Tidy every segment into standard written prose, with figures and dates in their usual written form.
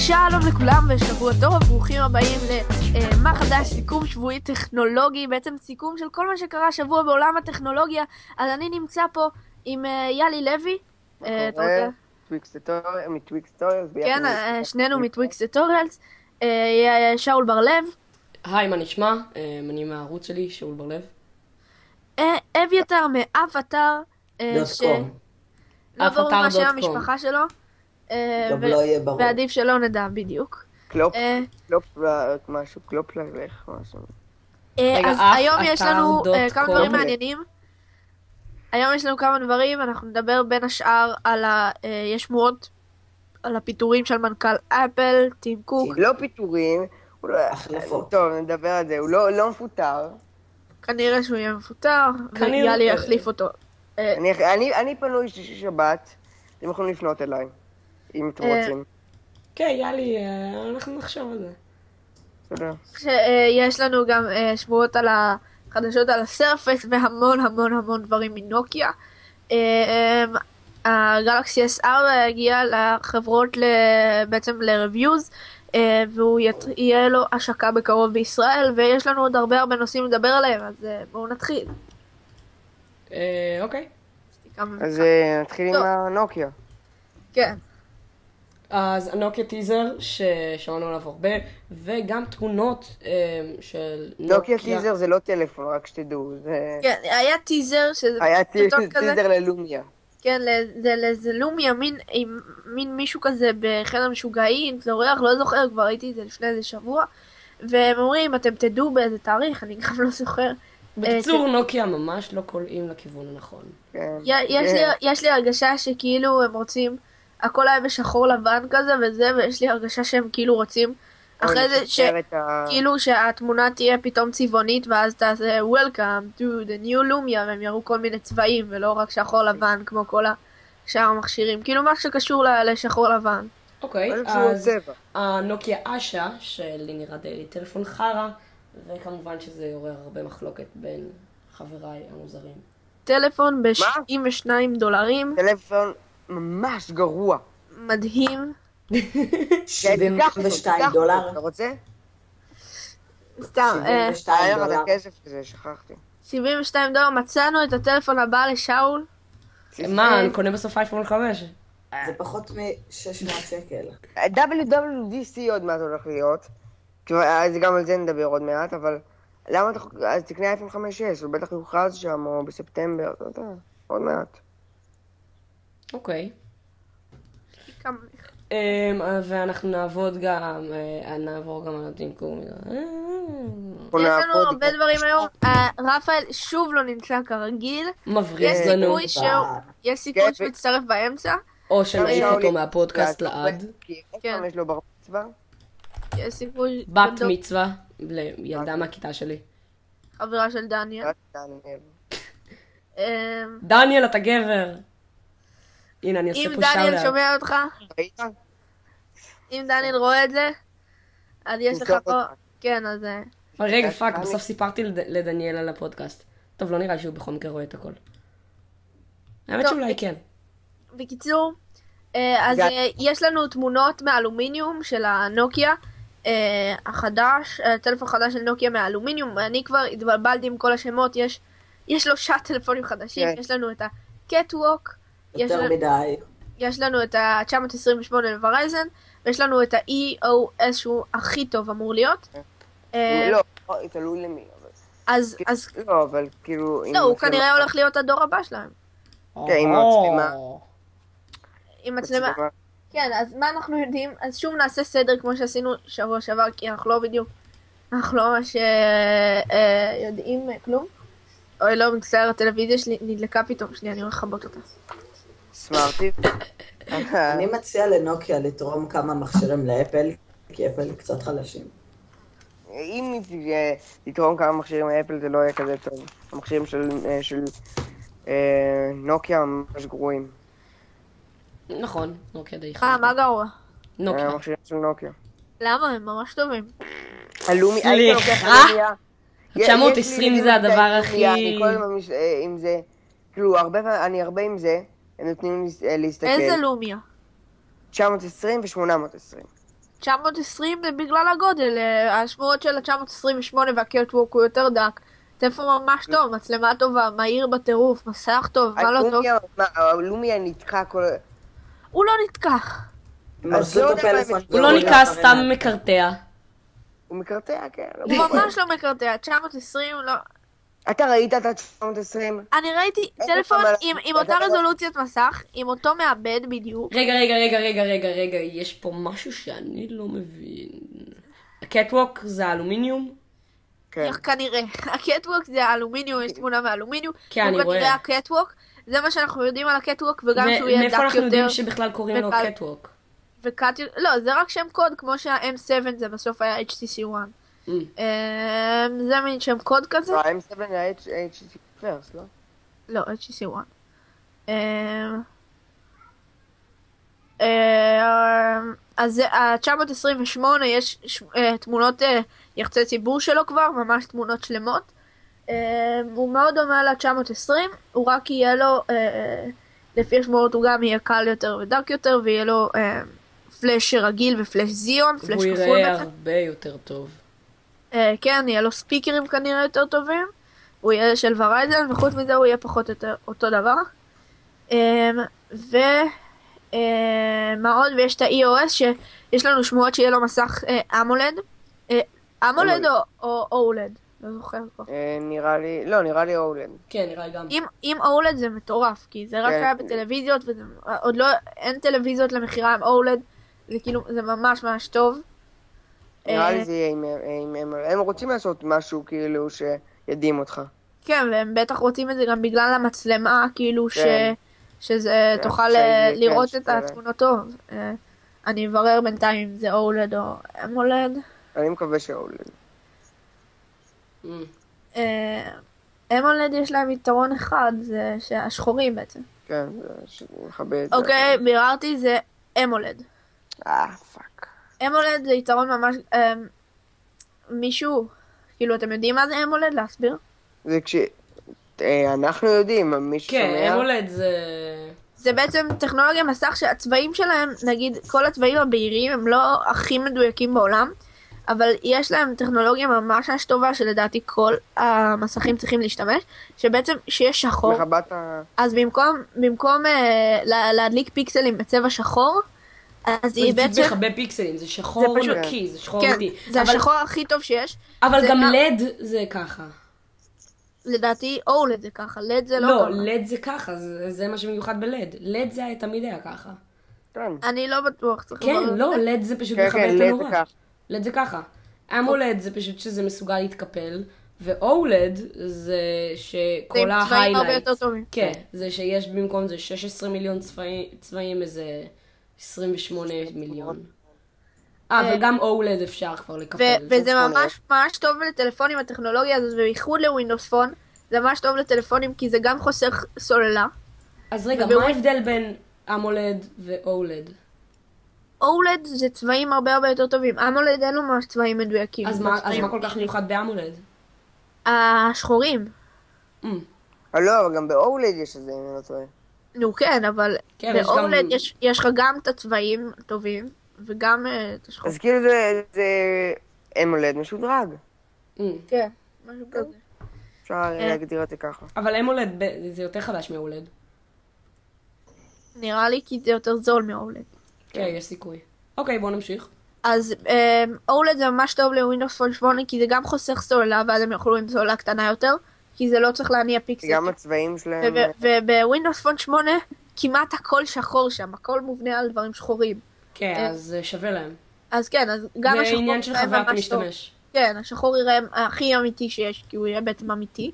שלום לכולם ושבוע טוב, ברוכים הבאים למה חדש, סיכום שבועי טכנולוגי, בעצם סיכום של כל מה שקרה השבוע בעולם הטכנולוגיה. אז אני נמצא פה עם יאלי לוי. מטוויקסטוריאלס. כן, שנינו מטוויקסטוריאלס. שאול בר-לב. היי, מה נשמע? אני מהערוץ שלי, שאול בר-לב. אביתר מאבטר. לא ברור מה שם המשפחה שלו. גם לא יהיה ברור. ועדיף שלא נדע בדיוק. משהו, קלופלך, משהו. אז היום יש לנו כמה דברים מעניינים. היום יש לנו כמה דברים, אנחנו נדבר בין השאר על יש שמועות על הפיטורים של מנכ"ל אפל, טים קוק. לא פיטורים, טוב, נדבר על זה, הוא לא מפוטר. כנראה שהוא יהיה מפוטר, ויאלי יחליף אותו. אני פנוי שבת, אתם יכולים לפנות אליי, אם אתם רוצים. כן, יאלי, אנחנו נחשוב על זה. תודה. יש לנו גם שמועות על החדשות על הסרפס והמון המון המון דברים מנוקיה. הגלקסי S4 הגיע לחברות בעצם לרוויוז, והוא יהיה לו השקה בקרוב בישראל, ויש לנו עוד הרבה נושאים לדבר עליהם, אז בואו נתחיל. אוקיי. אז נתחיל עם הנוקיה. כן. אז הנוקיה טיזר ששמענו עליו הרבה, וגם תמונות של נוקיה טיזר זה לא טלפון, רק שתדעו. כן, היה טיזר שזה... היה טיזר ללומיה. כן, זה לומיה, מין מישהו כזה בחדר משוגעים, זורח, לא זוכר, כבר ראיתי את זה לפני איזה שבוע, והם אומרים, אתם תדעו באיזה תאריך, אני גם לא זוכר. בקיצור, נוקיה ממש לא קולעים לכיוון הנכון. יש לי הרגשה שכאילו הם רוצים, הכל היה בשחור לבן כזה וזה, ויש לי הרגשה שהם כאילו רוצים, אחרי זה כאילו שהתמונה תהיה פתאום צבעונית, ואז תעשה Welcome to the new Lumia, והם יראו כל מיני צבעים, ולא רק שחור לבן כמו כל שאר המכשירים, כאילו מה שקשור לשחור לבן. אוקיי, אז הנוקיה אשה, שלי נראה די טלפון חרה, וכמובן שזה יעורר הרבה מחלוקת בין חבריי המוזרים. טלפון ב$72. טלפון ממש גרוע. מדהים. $72. אתה רוצה? סתם. $72. את הכסף הזה, שכחתי. $72. מצאנו את הטלפון הבא לשאול. מה, אני קונה בסוף אייפון 5. זה פחות מ$600. WWDC עוד מעט הולך להיות. אז גם על זה נדבר עוד מעט, אבל למה אז תקנה אייפון 5S, הוא בטח יוכרז שם, או בספטמבר, אתה יודע, עוד מעט. אוקיי. ואנחנו נעבור גם על הטינקור. יש לנו הרבה דברים היום. רפאל שוב לא נמצא כרגיל. מבריז לנו. יש סיכוי שמצטרף באמצע. או שנעיף אותו מהפודקאסט לעד. כי איפה יש לו בר מצווה? יש סיכוי... בת מצווה לילדה מהכיתה שלי. חברה של דניאל. דניאל, אתה גבר. הנה, אני עושה פה שאלה. אם דניאל שומע אותך, אם דניאל רואה את זה, אז יש לך פה... כן, אז... רגע, פאק, בסוף סיפרתי לדניאל על הפודקאסט. טוב, לא נראה שהוא בכל מקרה רואה את הכל. האמת שאולי כן. בקיצור, אז יש לנו תמונות מאלומיניום של הנוקיה החדש, טלפון חדש של נוקיה מאלומיניום. אני כבר התבלבלתי עם כל השמות, יש 3 טלפונים חדשים, יש לנו את הקטווק, יש לנו את ה-928 לוורייזן, ויש לנו את ה-EOS שהוא הכי טוב אמור להיות. לא, תלוי למי. אז... לא, אבל כאילו... לא, הוא כנראה הולך להיות הדור הבא שלהם. כן, עם מצלמה. עם מצלמה. כן, אז מה אנחנו יודעים? אז שוב נעשה סדר כמו שעשינו שבוע שעבר, כי אנחנו לא בדיוק... אנחנו לא ממש יודעים כלום. אוי, לא, מצטער, הטלוויזיה שלי נדלקה פתאום. שנייה, אני הולך לחבות אותה. סמארטי. אני מציע לנוקיה לתרום כמה מכשירים לאפל, כי אפל קצת חלשים. אם תתרום כמה מכשירים לאפל זה לא יהיה כזה טוב. המכשירים של נוקיה ממש גרועים. נכון, נוקיה די חלק. מה גרוע? נוקיה. המכשירים של נוקיה. למה? הם ממש טובים. סליחה? 920 זה הדבר הכי... אני כל הזמן עם זה, כאילו אני הרבה עם זה, הם נותנים לי להסתכל. איזה לומיה? 920 ו-820. 920 זה בגלל הגודל, השמועות של ה-928 והקטווק הוא יותר דק. טלפון ממש טוב, מצלמה טובה, מהיר בטירוף, מסך טוב, מה לא טוב? הלומיה נתקע כל... הוא לא נתקע. הוא לא נתקע, סתם מקרטע. הוא מקרטע, כן. הוא ממש לא מקרטע, 920 לא... אתה ראית את ה-920? אני ראיתי טלפון עם אותה רזולוציית מסך, עם אותו מעבד בדיוק. רגע, יש פה משהו שאני לא מבין. הקטווק זה אלומיניום? כן. כנראה. הקטווק זה אלומיניום, יש תמונה מאלומיניום. כן, אני רואה. כנראה הקטווק, זה מה שאנחנו יודעים על הקטווק, וגם שהוא יהיה דק יותר. ומאיפה אנחנו יודעים שבכלל קוראים לו קטווק? לא, זה רק שם קוד, כמו שה-M7 זה בסוף היה HTC One. זה מין שם קוד כזה? לא, ה-M7 היה HTC First, לא? לא, HTC One. אז ה-928 יש תמונות יחצי ציבור שלו כבר, ממש תמונות שלמות. הוא מאוד דומה ל-920, הוא רק יהיה לו, לפי השמועות הוא גם יהיה קל יותר ודק יותר, ויהיה לו פלאש רגיל ופלאש זיון, פלאש כפול בעצם. והוא יראה הרבה יותר טוב. כן, יהיה לו ספיקרים כנראה יותר טובים, הוא יהיה של ורייזן, וחוץ מזה הוא יהיה פחות יותר אותו דבר. מה עוד? ויש את ה-EOS שיש לנו שמועות שיהיה לו מסך אמולד. אמולד או אולד? לא זוכר כבר. נראה לי אולד. כן, נראה לי גם. אם אולד זה מטורף, כי זה רק היה בטלוויזיות, ועוד לא, אין טלוויזיות למכירה עם אולד, זה כאילו, זה ממש ממש טוב. נראה לי זה יהיה הם רוצים לעשות משהו כאילו שידעים אותך. כן, והם בטח רוצים את זה גם בגלל המצלמה, כאילו שזה תוכל לראות את התמונות טוב. אני אברר בינתיים אם זה אולד או אמולד. אני מקווה שאולד. אמולד יש להם יתרון אחד, זה שהשחורים בעצם. כן, זה מכבד. אוקיי, ביררתי, זה אמולד. פאק. אמולד זה יתרון ממש... מישהו, כאילו אתם יודעים מה זה אמולד? להסביר? זה אנחנו יודעים, מישהו שומע? כן, אמולד זה... זה בעצם טכנולוגיה מסך שהצבעים שלהם, נגיד כל הצבעים הבהירים הם לא הכי מדויקים בעולם, אבל יש להם טכנולוגיה ממש טובה שלדעתי כל המסכים צריכים להשתמש, שבעצם שיש שחור, אז במקום להדליק פיקסלים בצבע שחור, אז היא בעצם... זה מכבה פיקסלים, זה שחור נקי, זה שחור אמיתי. כן, זה השחור הכי טוב שיש. אבל גם לד זה ככה. לדעתי אולד זה ככה, לד זה לא ככה. ככה. לא, לד זה ככה, זה מה שמיוחד בלד. לד זה תמיד היה ככה. אני לא בטוח. כן, לא, לד זה פשוט מכבה את הנורא. לד זה ככה. אמולד זה פשוט שזה מסוגל להתקפל, ואולד זה שכל ההיילייט. כן, זה שיש במקום זה 16 מיליון צבעים איזה 28 מיליון. וגם אולד אפשר כבר לקפל. וזה ממש ממש טוב לטלפונים, הטכנולוגיה הזאת, ובייחוד לווינדוס פון, זה ממש טוב לטלפונים כי זה גם חוסך סוללה. אז רגע, מה ההבדל בין אמולד ואולד? אולד זה צבעים הרבה הרבה יותר טובים, אמולד אין לו ממש צבעים מדויקים. אז מה כל כך מיוחד באמולד? השחורים. לא, אבל גם באולד יש את זה, אני לא טועה. נו כן, אבל באולד יש לך גם את הצבעים הטובים, וגם את השחור. אז כאילו זה אמולד משודרג. כן, משהו כזה. אפשר להגדיר את זה ככה. אבל אמולד זה יותר חדש מאולד. נראה לי כי זה יותר זול מאולד. כן, יש סיכוי. אוקיי, בואו נמשיך. אז אולד זה ממש טוב לווינדוס פון 8, כי זה גם חוסך סוללה, ואז הם יוכלו עם סוללה קטנה יותר, כי זה לא צריך להניע פיקסל. גם הצבעים שלהם... ובווינדוס פון 8 כמעט הכל שחור שם, הכל מובנה על דברים שחורים. כן, אז שווה להם. אז כן, אז גם השחור... זה עניין של חוויית המשתמש. כן, השחור יראה הכי אמיתי שיש, כי הוא יהיה בעצם אמיתי.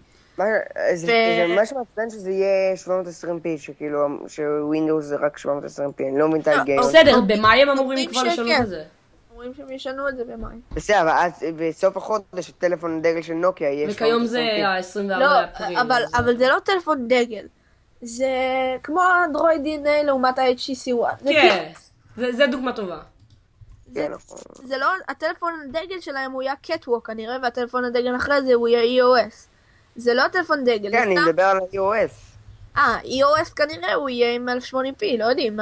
זה ממש מעצבן שזה יהיה 720p, שכאילו שווינדוס זה רק 720p, אני לא מבין את ההיגיון. בסדר, במאי הם אמורים כבר לשנות את זה. אומרים שהם ישנו את זה במאי. בסדר, אבל אז בסוף החודש הטלפון הדגל של נוקיה יהיה 720p. וכיום זה ה-24 לאפריל. אבל זה לא טלפון דגל. זה כמו אנדרואיד DNA לעומת ה-HTC One. כן, זה דוגמה טובה. זה לא, הטלפון הדגל שלהם הוא יהיה קטווק כנראה, והטלפון הדגל אחרי זה הוא יהיה EOS. זה לא טלפון דגל. כן, אני מדבר על ה-EOS. EOS כנראה הוא יהיה עם 1080p, לא יודעים.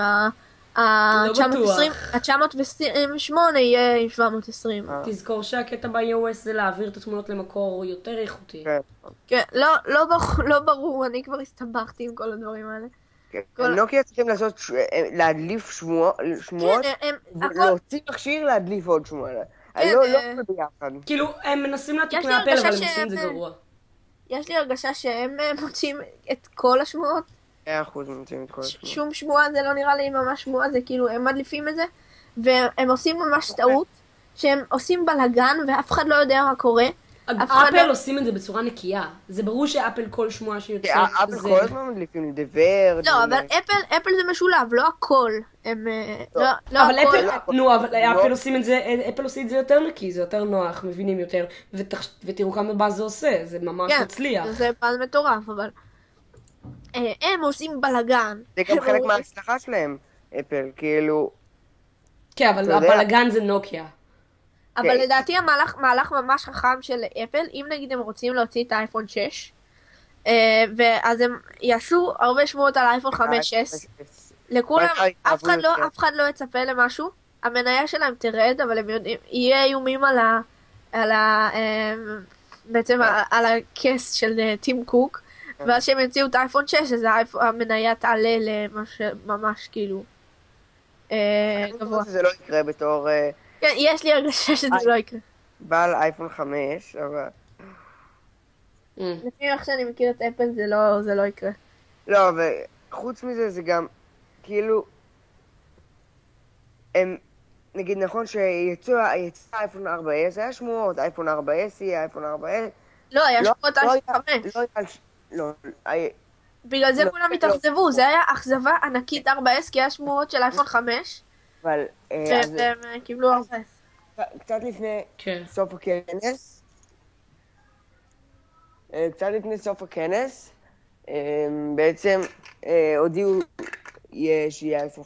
ה-928 יהיה עם 720. תזכור שהקטע ב-iOS זה להעביר את התמונות למקור יותר איכותי. כן, לא ברור, אני כבר הסתבכתי עם כל הדברים האלה. נוקיה צריכים להדליף שמועות, להוציא מכשיר להדליף עוד שמועות. לא ביחד. כאילו, הם מנסים להעתיק מאפל, אבל הם עושים את זה גרוע. יש לי הרגשה שהם מוצאים את כל השמועות. 100% מוצאים את כל השמועות. שום שמועה זה לא נראה לי ממש שמועה, זה כאילו הם מדליפים את זה, והם עושים ממש טעות, שהם עושים בלגן ואף אחד לא יודע מה קורה. אפל עושים את זה בצורה נקייה. זה ברור שאפל כל שמועה שיוצאת זה... אפל כל הזמן מדליפים דבר... לא, אבל אפל זה משולב, לא הכל. אבל אפל עושים את זה, אפל עושים את זה יותר נקי, זה יותר נוח, מבינים יותר, ותראו כמה באז זה עושה, זה ממש מצליח. כן, זה באז מטורף, אבל... הם עושים בלגן. זה גם חלק מההצלחה שלהם, אפל, כאילו... כן, אבל הבלגן זה נוקיה. אבל לדעתי המהלך ממש חכם של אפל, אם נגיד הם רוצים להוציא את האייפון 6, ואז הם יעשו הרבה שמועות על האייפון 5S, לכולם, אף אחד לא יצפה למשהו, המניה שלהם תרד, אבל הם יודעים, יהיה איומים בעצם על הכס של טים קוק, ואז שהם יוציאו את האייפון 6, אז המניה תעלה לממש כאילו גבוה. זה לא יקרה בתור... כן, יש לי הרגשה שזה לא יקרה. בעל אייפון 5, אבל... לפי איך שאני מכיר את אפל זה לא יקרה. לא, וחוץ מזה זה גם, כאילו... הם... נגיד נכון שיצא אייפון 4S, היה שמועות, אייפון 4S, אייפון 4S... לא, היה שמועות אייפון 5. לא, בגלל זה כולם התאכזבו, זה היה אכזבה ענקית 4S, כי היה שמועות של אייפון 5. אבל... והם קיבלו 4S. קצת לפני סוף הכנס, בעצם הודיעו שיהיה אייפון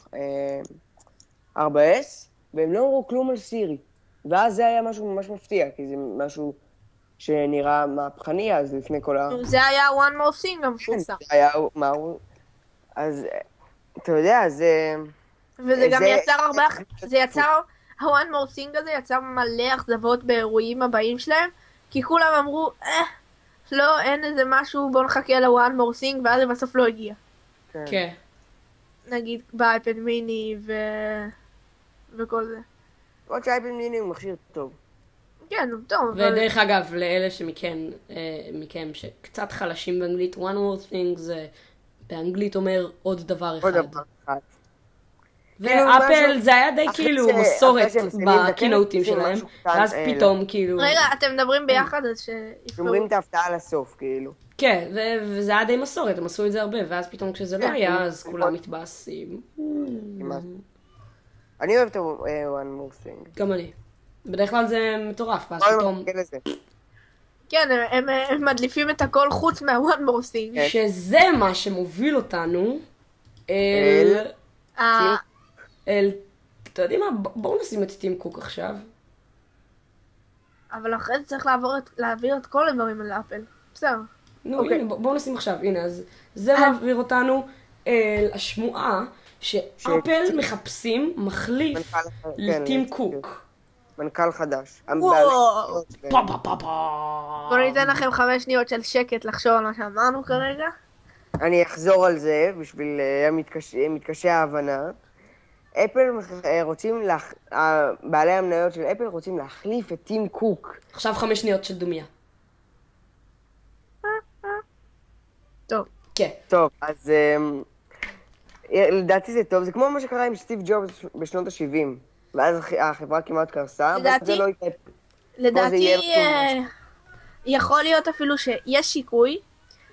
4S, והם לא אמרו כלום על סירי. ואז זה היה משהו ממש מפתיע, כי זה משהו שנראה מהפכני אז לפני כל זה היה one more thing גם פוסה. זה היה אז אתה יודע, זה... וזה גם יצר הרבה... זה יצר... ה-one more thing הזה יצר מלא אכזבות באירועים הבאים שלהם, כי כולם אמרו, לא, אין איזה משהו, בוא נחכה ל-one more thing, ואז זה בסוף לא הגיע. כן. נגיד באייפד מיני וכל זה. עוד שהאייפד מיני הוא מכשיר טוב. כן, הוא טוב. ודרך אגב, לאלה מכם שקצת חלשים באנגלית, one more thing זה באנגלית אומר עוד דבר אחד. עוד דבר אחד. ואפל זה היה די כאילו מסורת בקינוטים שלהם, ואז פתאום כאילו... רגע, אתם מדברים ביחד אז שומרים את ההפתעה לסוף כאילו. כן, וזה היה די מסורת, הם עשו את זה הרבה, ואז פתאום כשזה לא היה, אז כולם מתבאסים. אני אוהב את one more thing. גם אני. בדרך כלל זה מטורף, ואז פתאום... כן, הם מדליפים את הכל חוץ מה-one more thing. שזה מה שמוביל אותנו אתה יודעים מה? בואו נשים את טים קוק עכשיו. אבל אחרי זה צריך להעביר את כל הדברים על אפל. בסדר. נו, הנה, בואו נשים עכשיו. הנה, אז זה מעביר אותנו השמועה שאפל מחפשים מחליף לטים קוק. מנכ"ל חדש. בואו ניתן לכם 5 שניות של שקט לחשוב על מה שאמרנו כרגע. אני אחזור על זה בשביל מתקשה ההבנה. אפל רוצים, בעלי המניות של אפל רוצים להחליף את טים קוק. עכשיו 5 שניות של דומיה. טוב. כן. טוב, אז לדעתי זה טוב. זה כמו מה שקרה עם סטיב ג'ובס בשנות ה-70. ואז החברה כמעט קרסה. לדעתי יכול להיות אפילו שיש שיקוי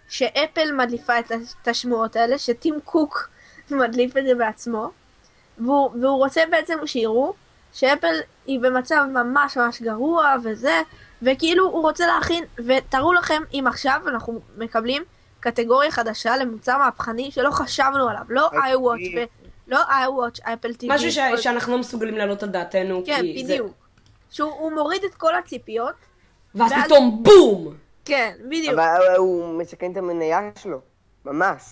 שאפל מדליפה את השמועות האלה, שטים קוק מדליף את זה בעצמו. והוא רוצה בעצם שיראו שאפל היא במצב ממש ממש גרוע וזה, וכאילו הוא רוצה להכין, ותראו לכם אם עכשיו אנחנו מקבלים קטגוריה חדשה למוצר מהפכני שלא חשבנו עליו, לא iWatch, אפל TV. משהו שאנחנו לא מסוגלים להעלות על דעתנו. כן, בדיוק. שהוא מוריד את כל הציפיות. ואז פתאום בום! כן, בדיוק. אבל הוא מסכן את המניה שלו, ממש.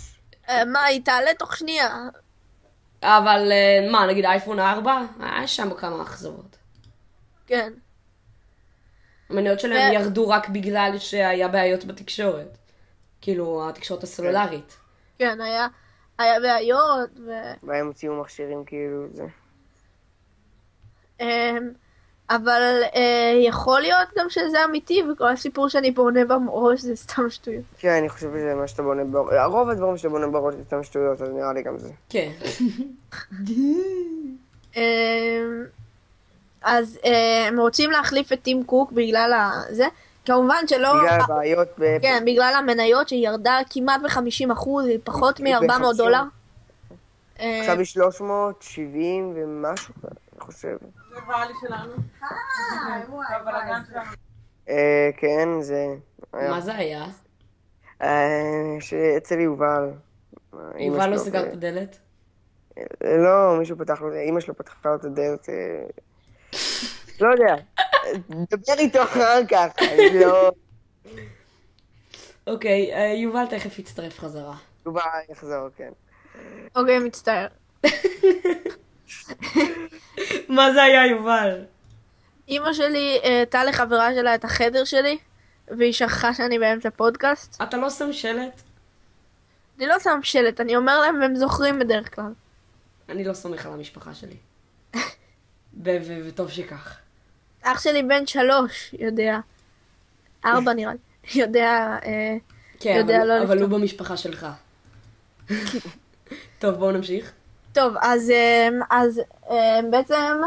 מה, היא תעלה תוך שנייה. אבל מה, נגיד אייפון 4? היה שם כמה אכזבות. כן. המניות שלהם ירדו רק בגלל שהיה בעיות בתקשורת. כאילו, התקשורת הסלולרית. כן, היה בעיות והם הוציאו מכשירים כאילו זה. אבל יכול להיות גם שזה אמיתי, וכל הסיפור שאני בונה בראש זה סתם שטויות. כן, אני חושב שזה מה שאתה בונה בראש. הרוב הדברים שאתה בונה בראש זה סתם שטויות, אז נראה לי גם זה. כן. אז הם רוצים להחליף את טים קוק בגלל זה. כמובן שלא... בגלל הבעיות... כן, בגלל המניות שירדה כמעט ב-50%, פחות מ-$400. עכשיו היא 370 ומשהו, אני חושב. זה בעלי שלנו. כן, זה... מה זה היה? שאצל יובל. יובל לא סגר את הדלת? לא, מישהו פתח לו, אמא שלו פתחה לו את הדלת. לא יודע, דבר איתו אחר כך, לא... אוקיי, יובל תכף יצטרף חזרה. יובל יחזור, כן. אוקיי, מצטער. מה זה היה, יובל? אמא שלי הייתה לחברה שלה את החדר שלי, והיא שכחה שאני באמצע פודקאסט. אתה לא שם שלט? אני לא שם שלט, אני אומר להם והם זוכרים בדרך כלל. אני לא סומך על המשפחה שלי. וטוב שכך. אח שלי בן 3, יודע. 4 נראה לי. יודע לא אבל הוא במשפחה שלך. טוב, בואו נמשיך. טוב, אז בעצם...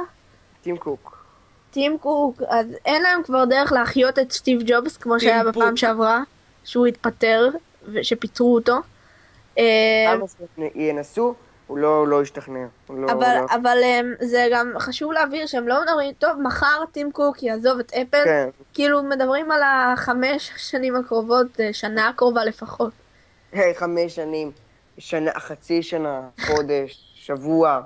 טים קוק, אז אין להם כבר דרך להחיות את סטיב ג'ובס, כמו שהיה בפעם שעברה, שהוא התפטר, ושפיטרו אותו. ינסו, הוא לא השתכנע. אבל זה גם חשוב להבהיר שהם לא מדברים, טוב, מחר טים קוק יעזוב את אפל, כאילו מדברים על 5 שנים הקרובות, שנה הקרובה לפחות. 5 שנים, חצי שנה, חודש, שבוע,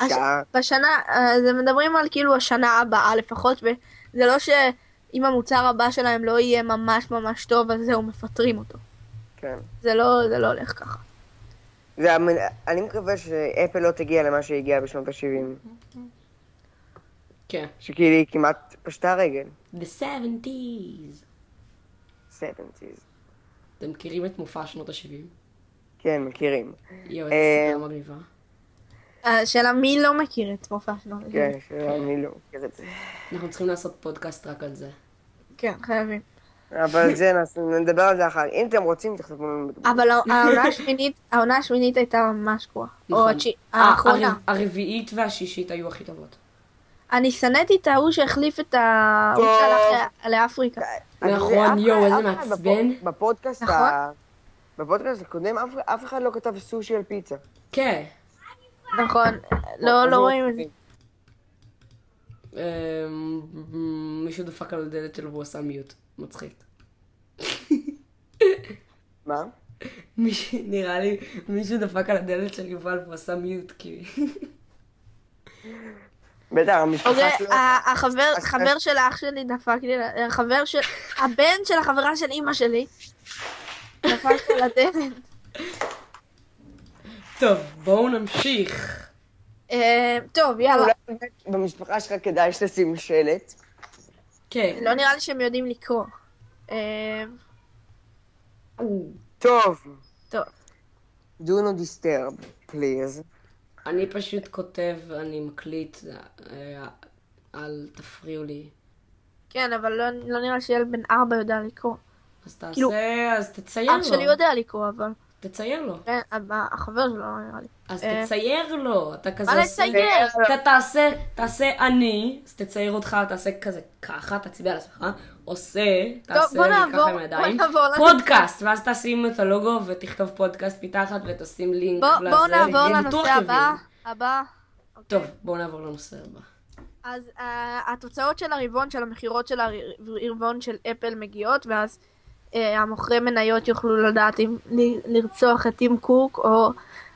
שעה. בשנה, זה מדברים על כאילו השנה הבאה לפחות, וזה לא שאם המוצר הבא שלהם לא יהיה ממש ממש טוב, אז זהו, מפטרים אותו. כן. זה לא הולך ככה. אני מקווה שאפל לא תגיע למה שהגיעה בשנות ה-70. כן. שכאילו היא כמעט פשטה רגל. The 70s. אתם מכירים את מופע שנות ה-70? כן, מכירים. יואו, איזה סדרה מגניבה. השאלה מי לא מכיר את מופע שנות ה-70? כן, שאלה מי לא מכיר את זה. אנחנו צריכים לעשות פודקאסט רק על זה. כן, חייבים. אבל זה, נדבר על זה אחר. אם אתם רוצים, תכתבו לנו בתגובות. אבל העונה השמינית הייתה ממש גרועה. נכון. האחרונה. הרביעית והשישית היו הכי טובות. אני שנאתי את ההוא שהחליף את ההוא שהלך לאפריקה. נכון, יואו, איזה מעצבן. בפודקאסט הקודם אף אחד לא כתב סושי על פיצה. כן. נכון, לא רואים את זה. מישהו דפק על הדלת שלו והוא עשה מיוט. מצחיק. מה? נראה לי מישהו דפק על הדלת של יובל והוא עשה מיוט כי... בטח, המשפחה שלו... החבר של האח שלי דפק לי, הבן של החברה של אמא שלי דפק על הדלת. טוב, בואו נמשיך. טוב, יאללה. אולי במשפחה שלך כדאי שתשים שלט. כן. לא נראה לי שהם יודעים לקרוא. טוב. טוב. Do not disturb, please. אני פשוט כותב, אני מקליט, אל תפריעו לי. כן, אבל לא נראה שילד בן 4 יודע לקרוא. אז תעשה, אז תצייר לו. אח שלי יודע לקרוא, אבל... תצייר לו. כן, החבר שלו לא נראה לי. אז תצייר לו, אתה כזה... מה לצייר? אתה תעשה אני, אז תצייר אותך, תעשה כזה ככה, תצביע על עצמך, עושה, תעשה ככה עם הידיים, פודקאסט, ואז תשים את הלוגו ותכתוב פודקאסט מתחת ותשים לינק לזה. בואו נעבור לנושא הבא. טוב, בואו נעבור לנושא הבא. אז התוצאות של הרבעון, של המחירות של הרבעון של אפל מגיעות, ואז המוכרי מניות יוכלו לדעת אם לרצוח את טים קוק או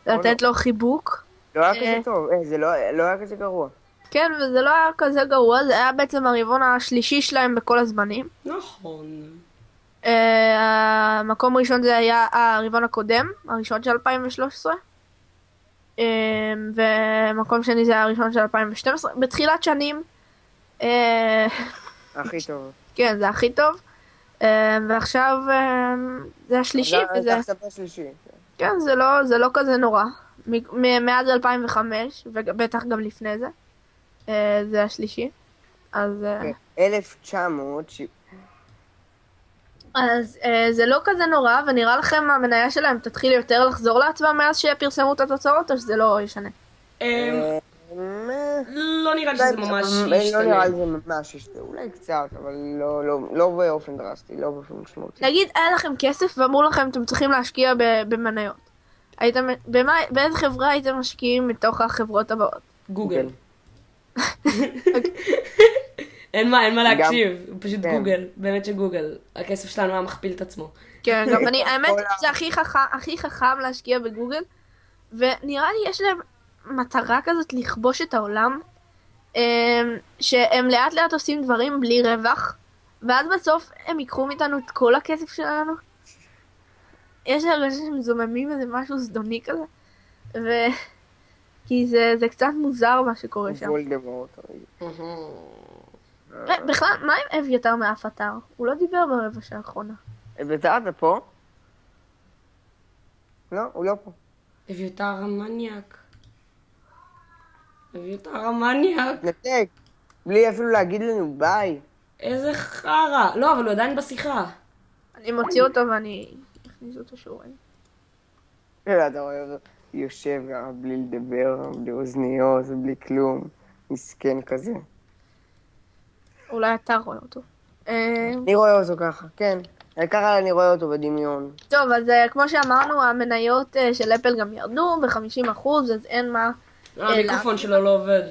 לתת לו חיבוק. לא היה כזה טוב, זה לא היה כזה גרוע. כן, וזה לא היה כזה גרוע, זה היה בעצם הרבעון השלישי שלהם בכל הזמנים. נכון. המקום הראשון זה היה הרבעון הקודם, הראשון של 2013. ומקום שני זה הראשון של 2012, בתחילת שנים. הכי טוב. כן, זה הכי טוב. ועכשיו זה השלישי. זה עכשיו השלישי. כן, זה לא כזה נורא. מאז 2005, ובטח גם לפני זה. זה השלישי. אז... 1900... אז זה לא כזה נורא, ונראה לכם המניה שלהם תתחיל יותר לחזור לעצמה מאז שפרסמו את התוצאות, או שזה לא ישנה? לא נראה לי שזה ממש ישתנה. לא נראה לי זה ממש ישתנה, אולי קצת, אבל לא באופן דרסטי, לא באופן משמעותי. נגיד, היה לכם כסף ואמרו לכם, אתם צריכים להשקיע במניות. באיזה חברה הייתם משקיעים מתוך החברות הבאות? גוגל. אין מה להקשיב, פשוט גוגל, באמת שגוגל. הכסף שלנו היה מכפיל את עצמו. כן, גם אני, האמת זה הכי חכם להשקיע בגוגל, ונראה לי יש להם מטרה כזאת לכבוש את העולם, שהם לאט לאט עושים דברים בלי רווח, ואז בסוף הם ייקחו מאיתנו את כל הכסף שלנו. יש הרגשה שהם זוממים איזה משהו זדוני כזה, כי זה קצת מוזר מה שקורה שם. בכלל, מה עם אביתר מאף אתר? הוא לא דיבר ברבע שעה האחרונה. אביתר אתה פה? לא, הוא לא פה. אביתר המניאק. אביתר המניאק. נתק. בלי אפילו להגיד לנו ביי. איזה חרא. לא, אבל הוא עדיין בשיחה. אני מוציא אותו ואני אכניס אותו שיעורים. אתה רואה אותו יושב בלי לדבר, בלי אוזניות ובלי כלום. מסכן כזה. אולי אתה רואה אותו. אני רואה אותו ככה, כן. ככה אני רואה אותו בדמיון. טוב, אז כמו שאמרנו, המניות של אפל גם ירדו ב-50%, אז אין מה... המיקרופון שלו לא עובד.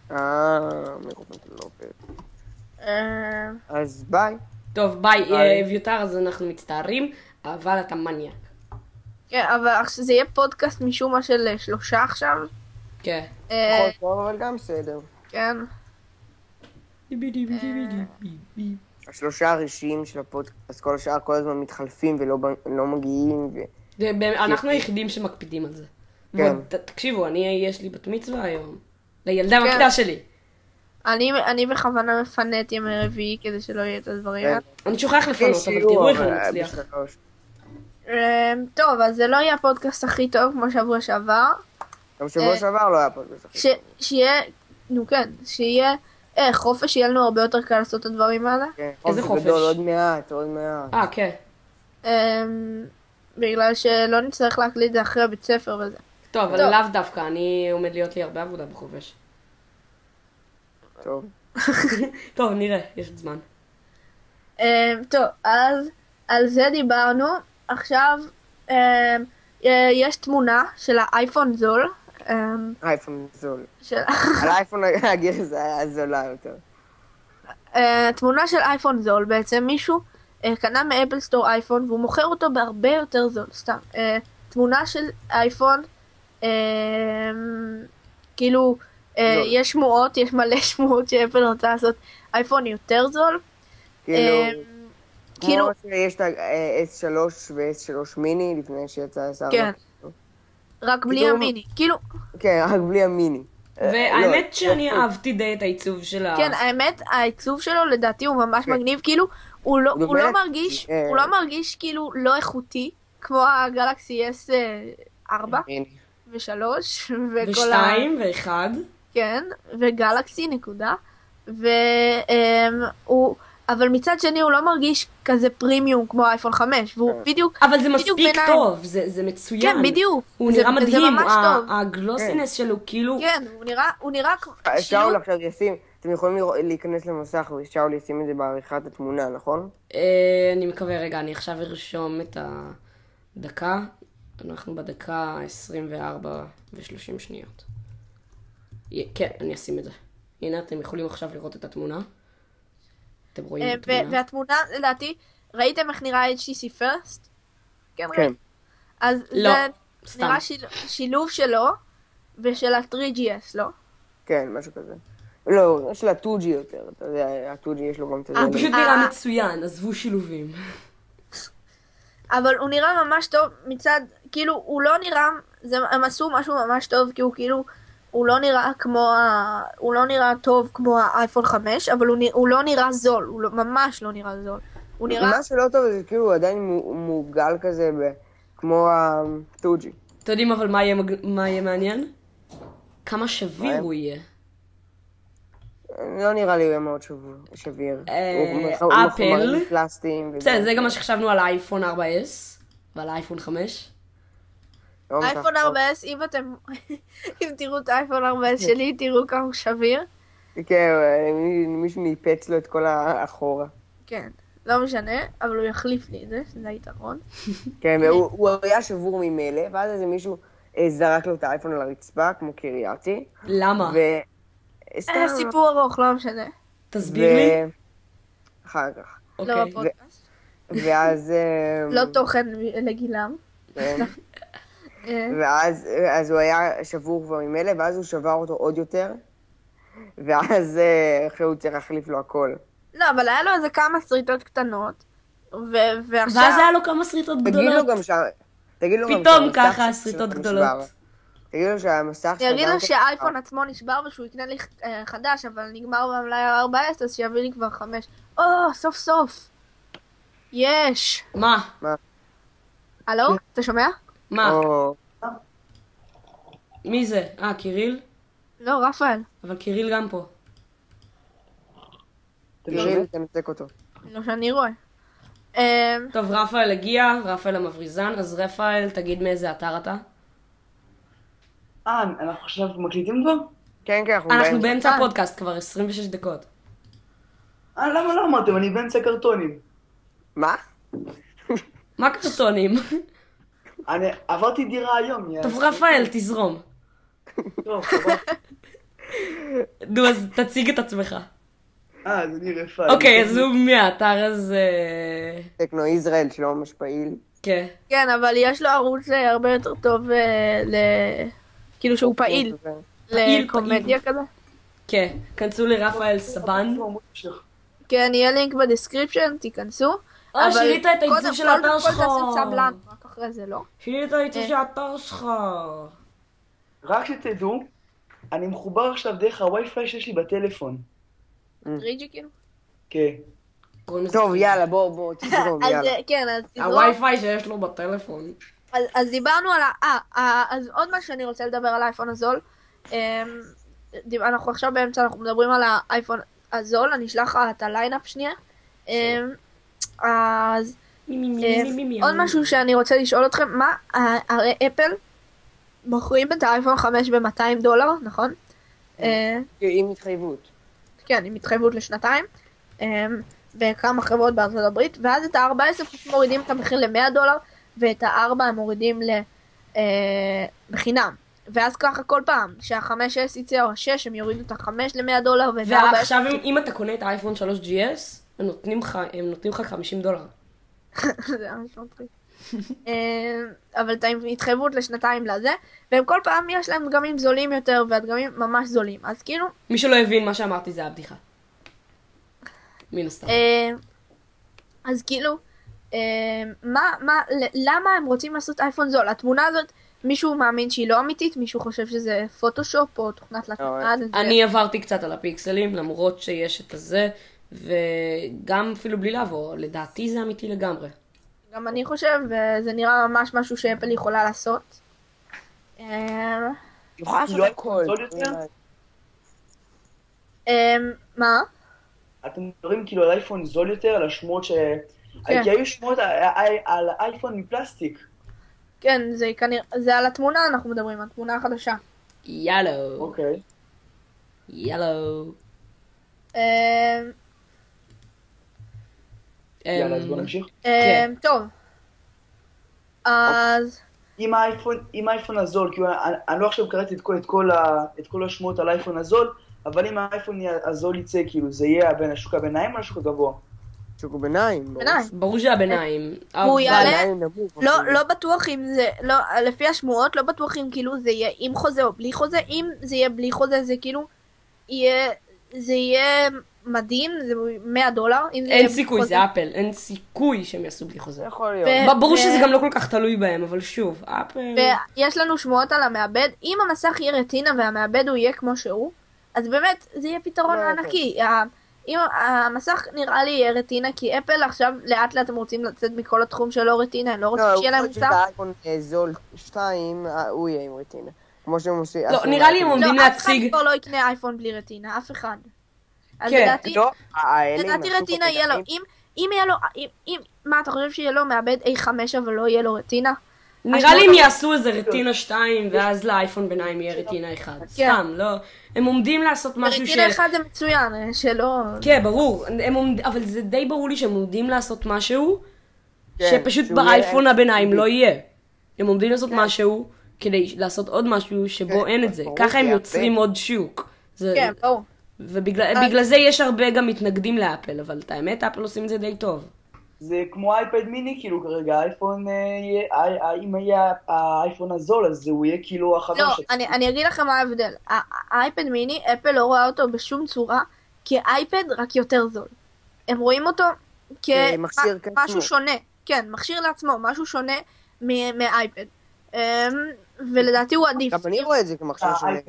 המיקרופון שלו לא עובד. אז ביי. טוב, ביי, אביתר, אז אנחנו מצטערים, אבל אתה מניאק. כן, אבל זה יהיה פודקאסט משום מה של 3 עכשיו. כן. אבל גם בסדר. כן. השלושה הראשיים של הפודקאסט, כל השאר כל הזמן מתחלפים ולא מגיעים. אנחנו היחידים שמקפידים על זה. תקשיבו, יש לי בת מצווה היום. לילדה מקדה שלי. אני בכוונה מפנה את ימי רביעי כדי שלא יהיה את הדברים. אני שוכח לפנות, אבל תראו איך הוא מצליח. טוב, אז זה לא יהיה הפודקאסט הכי טוב כמו שבוע שעבר. גם שבוע שעבר לא היה הפודקאסט הכי טוב. שיהיה, נו כן, שיהיה חופש, שיהיה לנו הרבה יותר קל לעשות את הדברים האלה. איזה חופש? גדול, עוד מעט. כן. בגלל שלא נצטרך להקליט זה אחרי הבית ספר וזה. טוב, אבל לאו דווקא, אני עומד להיות לי הרבה עבודה בחופש. טוב. טוב, נראה, יש את זמן. טוב, אז על זה דיברנו. עכשיו יש תמונה של האייפון זול. אייפון זול. על האייפון הגרזה היה זולה יותר. תמונה של אייפון זול, בעצם מישהו קנה מאפל סטור אייפון והוא מוכר אותו בהרבה יותר זול, סתם. תמונה של אייפון, כאילו יש שמועות, יש מלא שמועות שאפל רוצה לעשות אייפון יותר זול. כאילו שיש את ה-S3 ו-S3 מיני לפני שיצא S4. כן, רק בלי המיני, כאילו... כן, רק בלי המיני. והאמת שאני אהבתי די את העיצוב של כן, האמת, העיצוב שלו לדעתי הוא ממש מגניב, כאילו, הוא לא מרגיש כאילו לא איכותי, כמו הגלקסי S4 ו3 ו2 ו1. כן, וגלקסי נקודה. אבל מצד שני הוא לא מרגיש כזה פרימיום כמו אייפון 5, והוא בדיוק... אבל זה מספיק טוב, זה מצוין. כן, בדיוק. הוא נראה מדהים, הגלוסינס שלו כאילו... כן, הוא נראה... שאול עכשיו ישים, אתם יכולים להיכנס למסך ושאול ישים את זה בעריכת התמונה, נכון? אני מקווה, רגע, אני עכשיו ארשום את הדקה. אנחנו בדקה 24 ו-30 שניות. כן, אני אשים את זה. הנה, אתם יכולים עכשיו לראות את התמונה. אתם רואים את התמונה. והתמונה, לדעתי, ראיתם איך נראה HTC First? כן. אז לא, זה נראה שילוב שלו ושל ה-3GS, לא? כן, משהו כזה. לא, של ה-2G יותר. אתה יודע, ה-2G יש לו גם את זה. הוא פשוט נראה מצוין, עזבו שילובים. אבל הוא נראה ממש טוב מצד, כאילו, הוא לא נראה, הם עשו משהו ממש טוב, כי הוא כאילו, הוא לא נראה טוב כמו האייפון 5, אבל הוא לא נראה זול, הוא ממש לא נראה זול. הוא נראה... מה שלא טוב זה כאילו הוא עדיין מוגל כזה כמו הטוג'י. אתם יודעים אבל מה יהיה מעניין? כמה שביר הוא יהיה. לא נראה לי מאוד שביר. אפל. פלסטיים. זה גם מה שחשבנו על האייפון 4S ועל האייפון 5. אייפון 4S, אם תראו את האייפון 4S שלי, תראו כמה הוא שביר. כן, מישהו ניפץ לו את כל האחורה. כן, לא משנה, אבל הוא יחליף לי את זה, שזה היתרון. כן, והוא היה שבור ממילא, ואז איזה מישהו זרק לו את האייפון על הרצפה, כמו קרייתי. למה? סיפור ארוך, לא משנה. תסביר לי. אחר כך. לא בפודקאסט. ואז... לא תוכן לגילם. ואז הוא היה שבור כבר ממילא, ואז הוא שבר אותו עוד יותר, ואז עכשיו הוא צריך להחליף לו הכל. לא, אבל היה לו איזה כמה שריטות קטנות, ועכשיו... ואז היה לו כמה שריטות גדולות. תגיד לו גם פתאום ככה שריטות גדולות. תגיד לו שהמסך... תגיד לו שהאייפון עצמו נשבר ושהוא יקנה לי חדש, אבל נגמר במלאי 4S, אז שיביא לי כבר 5. סוף סוף. יש. מה? הלו? אתה שומע? מה? מי זה? קיריל? לא, רפאל. אבל קיריל גם פה. קיריל, תנתק אותו. לא שאני רואה. טוב, רפאל הגיע, רפאל המבריזן, אז רפאל, תגיד מאיזה אתר אתה? אנחנו עכשיו מקליטים כבר? כן, אנחנו באמצע הפודקאסט כבר 26 דקות. למה לא אמרתם? אני באמצע קרטונים. מה? מה קרטונים? אני עברתי דירה היום. טוב, רפאל, תזרום. טוב, נו, אז תציג את עצמך. אז אני רפאל. אוקיי, אז הוא מהאתר הזה... טכנו ישראל שלא ממש פעיל. כן. כן, אבל יש לו ערוץ הרבה יותר טוב כאילו שהוא פעיל. לקומדיה כזה. כן, כנסו לרפאל סבן. כן, יהיה לינק בדסקריפשן, תיכנסו. שינית את העיצוב של האתר שלך. רק אחרי זה לא. שינית את העיצוב של האתר שלך. רק שתדעו, אני מחובר עכשיו דרך הווי-פיי שיש לי בטלפון. 3G כאילו? כן. טוב, יאללה, בוא, תזרום, יאללה. כן, אז תזרום. הווי-פיי שיש לו בטלפון. אז דיברנו על אז עוד מה שאני רוצה לדבר על האייפון הזול. אנחנו עכשיו באמצע, אנחנו מדברים על האייפון הזול, אני אשלח לך את הליינאפ שנייה. אז עוד משהו שאני רוצה לשאול אתכם, מה, הרי אפל מוכרים את האייפון 5 ב$200, נכון? עם התחייבות. כן, עם התחייבות לשנתיים, בכמה חברות בארצות הברית, ואז את ה-14 מורידים את המחיר ל$100, ואת ה-4 הם מורידים בחינם. ואז ככה כל פעם, שה-5S יצא או ה-6, הם יורידו את ה-5 ל$100, ועכשיו אם אתה קונה את האייפון 3GS, הם נותנים לך $50. זה ממש מצחיק. אבל את ההתחייבות לשנתיים לזה, והם כל פעם יש להם דגמים זולים יותר, והדגמים ממש זולים, אז כאילו... מי שלא הבין מה שאמרתי זה הבדיחה. מן הסתם. אז כאילו, למה הם רוצים לעשות אייפון זול? התמונה הזאת, מישהו מאמין שהיא לא אמיתית, מישהו חושב שזה פוטושופ או תוכנת לתמונה. אני עברתי קצת על הפיקסלים, למרות שיש את הזה, וגם אפילו בלי לעבור, לדעתי זה אמיתי לגמרי. גם אני חושב, וזה נראה ממש משהו שאפל יכולה לעשות. יכולה לעשות הכל. מה? אתם מדברים כאילו על אייפון זול יותר, על השמועות ש... כי היו שמועות על אייפון מפלסטיק. כן, זה על התמונה אנחנו מדברים, התמונה החדשה. ילו. אוקיי. ילו. יאללה, אז בוא נמשיך. טוב. אז... עם האייפון הזול, כי אני לא עכשיו קראתי את כל השמועות על האייפון הזול, אבל אם האייפון הזול יצא, כאילו, זה יהיה בין השוק הביניים או השוק הגבוה? שוק הביניים. ברור שהביניים. הוא יעלה, לא בטוח אם זה, לפי השמועות, לא בטוח אם כאילו זה יהיה עם חוזה או בלי חוזה, אם זה יהיה בלי חוזה, זה כאילו, זה יהיה מדהים, זה $100. אין סיכוי, זה אפל, אין סיכוי שהם יעשו בלי חוזה. יכול להיות. ברור שזה גם לא כל כך תלוי בהם, אבל שוב, אפל... ויש לנו שמועות על המעבד, אם המסך יהיה רטינה והמעבד הוא יהיה כמו שהוא, אז באמת זה יהיה פתרון ענקי. אם המסך נראה לי יהיה רטינה, כי אפל עכשיו לאט לאט הם רוצים לצאת מכל התחום של לא רטינה, הם לא רוצים שיהיה להם מוצר. האייפון זול 2, הוא יהיה עם רטינה. כמו שהם עושים... לא, נראה לי הם עומדים להציג... אף אחד כבר לא יקנה אייפון בלי רטינה, אף אחד. אז כן. לדעתי רטינה יהיה לו, אם יהיה לו, מה אתה חושב שיהיה לו מעבד A5 אבל לא יהיה לו רטינה? נראה לי הם יעשו איזה רטינה 2 ואז לאייפון ביניים יהיה רטינה 1. סתם, לא. הם עומדים לעשות משהו רטינה 1 זה מצוין, שלא... כן, ברור. אבל זה די ברור לי שהם עומדים לעשות משהו שפשוט באייפון הביניים לא יהיה. הם עומדים לעשות משהו כדי לעשות עוד משהו שבו אין את זה. ככה הם יוצרים עוד שוק. כן, ברור. ובגלל זה יש הרבה גם מתנגדים לאפל, אבל את האמת, אפל עושים את זה די טוב. זה כמו אייפד מיני, כאילו כרגע האייפון, אם יהיה האייפון הזול, אז הוא יהיה כאילו החבר שלו. לא, אני אגיד לכם מה ההבדל. האייפד מיני, אפל לא רואה אותו בשום צורה, כאייפד רק יותר זול. הם רואים אותו כמשהו שונה. כן, מכשיר לעצמו, משהו שונה מאייפד. ולדעתי הוא עדיף. גם אני רואה את זה כמכשיר שונה.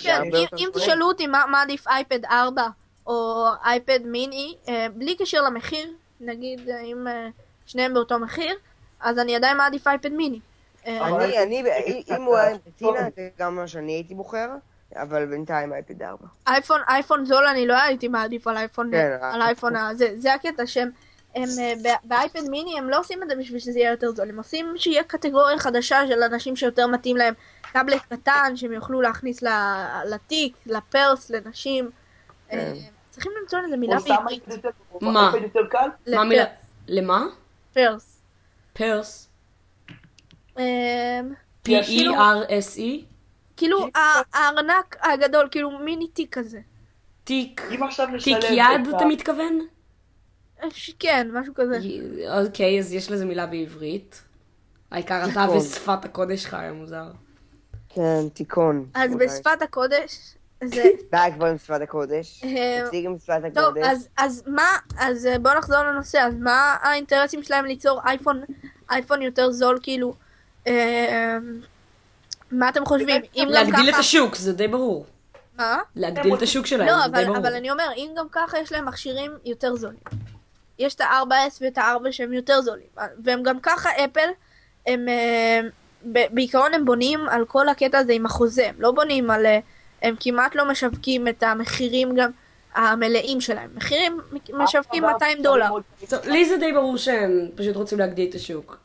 כן, אם תשאלו אותי מה עדיף אייפד 4 או אייפד מיני, בלי קשר למחיר, נגיד אם שניהם באותו מחיר, אז אני עדיין מעדיף אייפד מיני. אם הוא היה עם רטינה, זה גם מה שאני הייתי בוחר, אבל בינתיים אייפד 4. אייפון זול אני לא הייתי מעדיף על אייפון הזה. זה הקטע שהם באייפד מיני הם לא עושים את זה בשביל שזה יהיה יותר זול, הם עושים שיהיה קטגוריה חדשה של אנשים שיותר מתאים להם טאבלט קטן שהם יוכלו להכניס לתיק, לפרס, לנשים. צריכים למצוא לזה מילה בעברית. מה? מה מילה? למה? פרס. פרס? P-E-R-S-E? כאילו הארנק הגדול, כאילו מיני תיק כזה. תיק יד אתה מתכוון? כן, משהו כזה. אוקיי, אז יש לזה מילה בעברית. העיקר אתה ושפת הקודש שלך היה מוזר. כן, תיקון. אז בשפת הקודש... די כבר עם שפת הקודש. תציג עם שפת הקודש. טוב, אז בואו נחזור לנושא. אז מה האינטרסים שלהם ליצור אייפון יותר זול, כאילו? מה אתם חושבים? להגדיל את השוק, זה די ברור. מה? להגדיל את השוק שלהם, זה די ברור. אבל אני אומר, אם גם ככה יש להם מכשירים יותר זולים. יש את ה-4S ואת ה-4 שהם יותר זולים. והם גם ככה, אפל, בעיקרון הם בונים על כל הקטע הזה עם החוזה. הם לא בונים על... הם כמעט לא משווקים את המחירים גם המלאים שלהם. מחירים משווקים $200. לי זה די ברור שהם פשוט רוצים להגדיל את השוק.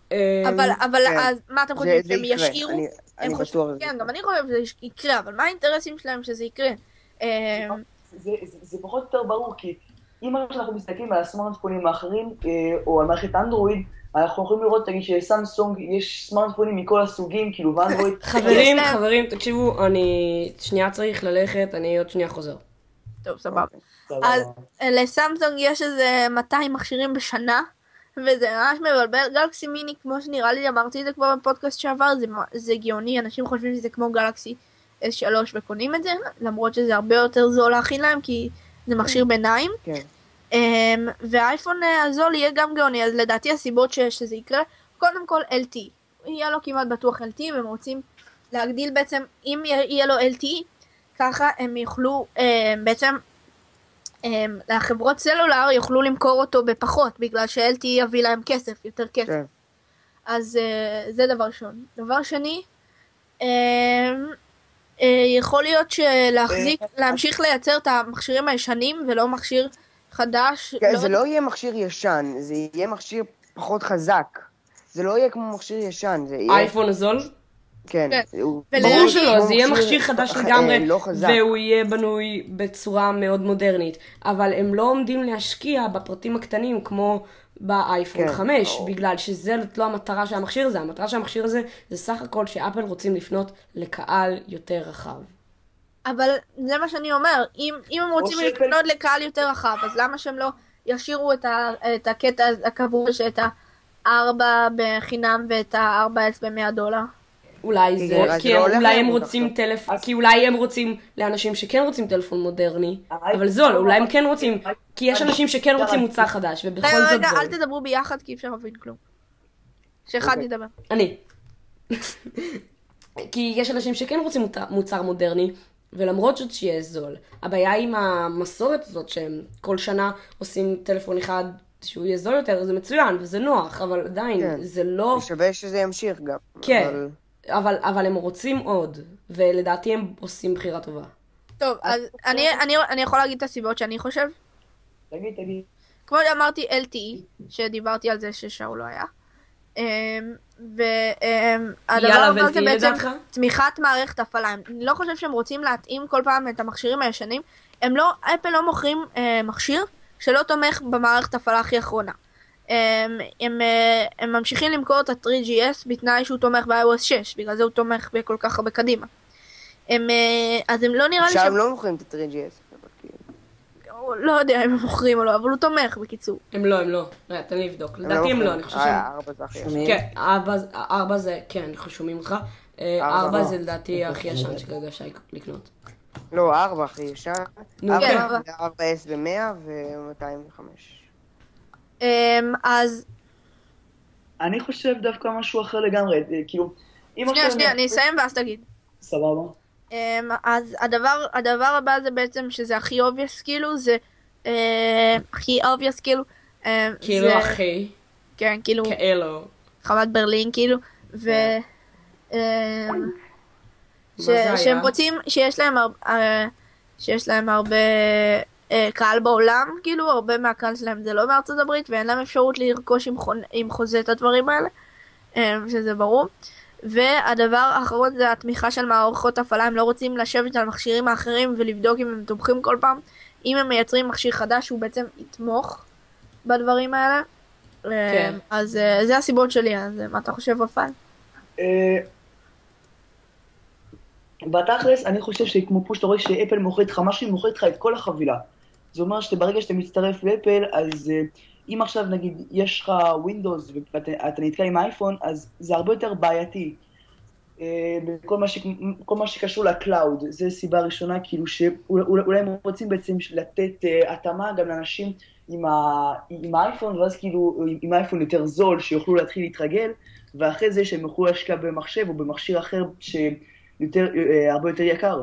אבל אז מה אתם חושבים? שהם ישאירו? אני בטוח. כן, גם אני חושב שזה יקרה, אבל מה האינטרסים שלהם שזה יקרה? זה פחות יותר ברור, כי אם אנחנו מסתכלים על הסמארטפונים האחרים, או על מערכת אנדרואיד, אנחנו יכולים לראות, תגיד שסמסונג, יש סמארטפונים מכל הסוגים, כאילו, ואנדרואיד... חברים, תקשיבו, אני שנייה צריך ללכת, אני עוד שנייה חוזר. טוב, סבבה. אז לסמסונג יש איזה 200 מכשירים בשנה, וזה ממש מבלבל. גלקסי מיני, כמו שנראה לי, אמרתי את זה כבר בפודקאסט שעבר, זה גאוני, אנשים חושבים שזה כמו גלקסי S3 וקונים את זה, למרות שזה הרבה יותר זול להכין להם, כי זה מכשיר ביניים. כן. והאייפון הזול יהיה גם גאוני, אז לדעתי הסיבות שזה יקרה, קודם כל LTE, יהיה לו כמעט בטוח LTE, והם רוצים להגדיל בעצם, אם יהיה לו LTE, ככה הם יוכלו בעצם, לחברות סלולר יוכלו למכור אותו בפחות, בגלל ש-LTE יביא להם כסף, יותר כסף. אז זה דבר ראשון. דבר שני, יכול להיות להמשיך לייצר את המכשירים הישנים, ולא מכשיר חדש. זה לא יהיה מכשיר ישן, זה יהיה מכשיר פחות חזק. זה לא יהיה כמו מכשיר ישן. אייפון הזול? כן. ברור שלא, זה יהיה מכשיר חדש לגמרי, והוא יהיה בנוי בצורה מאוד מודרנית. אבל הם לא עומדים להשקיע בפרטים הקטנים כמו באייפון 5, בגלל שזה לא המטרה של המכשיר הזה. המטרה של המכשיר הזה זה סך הכל שאפל רוצים לפנות לקהל יותר רחב. אבל זה מה שאני אומר, אם הם רוצים לפנות לקהל יותר רחב, אז למה שהם לא ישאירו את הקטע הקבוע שאת ה-4 בחינם ואת ה-4S $100? אולי זה, כי אולי הם רוצים טלפון, כי אולי הם רוצים לאנשים שכן רוצים טלפון מודרני, אבל זול, אולי הם כן רוצים, כי יש אנשים שכן רוצים מוצר חדש, ובכל זאת זול. רגע, אל תדברו ביחד, כי אפשר להבין כלום. שאחד ידבר. אני. כי יש אנשים שכן רוצים מוצר מודרני, ולמרות זאת שיהיה זול. הבעיה עם המסורת הזאת, שהם כל שנה עושים טלפון אחד שהוא יהיה זול יותר, זה מצוין, וזה נוח, אבל עדיין, זה לא... שווה שזה ימשיך גם. כן, אבל הם רוצים עוד, ולדעתי הם עושים בחירה טובה. טוב, אז אני יכול להגיד את הסיבות שאני חושב? תגיד. כמו שאמרתי, LTE, שדיברתי על זה ששאול לא היה. והדבר הבא זה בעצם תמיכת מערכת הפעלה. אני לא חושב שהם רוצים להתאים כל פעם את המכשירים הישנים. אפל לא מוכרים מכשיר שלא תומך במערכת הפעלה הכי אחרונה. הם ממשיכים למכור את ה-3GS בתנאי שהוא תומך ב-iOS 6, בגלל זה הוא תומך בכל כך הרבה קדימה. אז הם לא נראה לי עכשיו הם לא מוכרים את ה-3GS. לא יודע אם הם מוכרים או לא, אבל הוא תומך בקיצור. הם לא. תן לי לבדוק. לדעתי הם לא, אני חושב שהם... 4 זה הכי ישן. כן, 4 זה, כן, אנחנו שומעים אותך. 4 זה לדעתי הכי ישן שכרגע אפשר לקנות. לא, 4 הכי ישן. 4S ב-100 ו-205. אז... אני חושב דווקא משהו אחר לגמרי, כאילו... שנייה, אני אסיים ואז תגיד. סבבה. אז הדבר הבא זה בעצם שזה הכי obvious כאילו, זה הכי obvious כאילו. כאילו הכי. כן, כאילו. כאלו. חוות ברלין כאילו. שהם רוצים, שיש להם הרבה קהל בעולם, כאילו, הרבה מהקהל שלהם זה לא מארצות הברית, ואין להם אפשרות לרכוש עם חוזה את הדברים האלה, שזה ברור. והדבר האחרון זה התמיכה של מערכות הפעלה. הם לא רוצים לשבת על מכשירים האחרים ולבדוק אם הם תומכים כל פעם. אם הם מייצרים מכשיר חדש הוא בעצם יתמוך בדברים האלה. כן. אז זה הסיבות שלי. אז מה אתה חושב בפעל? בתכלס אני חושב שכמו פה שאתה רואה שאפל מוכרת לך משהו, היא מוכרת לך את כל החבילה. זה אומר שברגע שאתה מצטרף לאפל, אז אם עכשיו נגיד יש לך ווינדוס ואתה נתקע עם האייפון, אז זה הרבה יותר בעייתי. כל מה שקשור לקלאוד, זה סיבה ראשונה, כאילו שאולי הם רוצים בעצם לתת התאמה גם לאנשים עם האייפון, ואז כאילו עם האייפון יותר זול, שיוכלו להתחיל להתרגל, ואחרי זה שהם יוכלו להשקיע במחשב או במכשיר אחר שהרבה יותר יקר.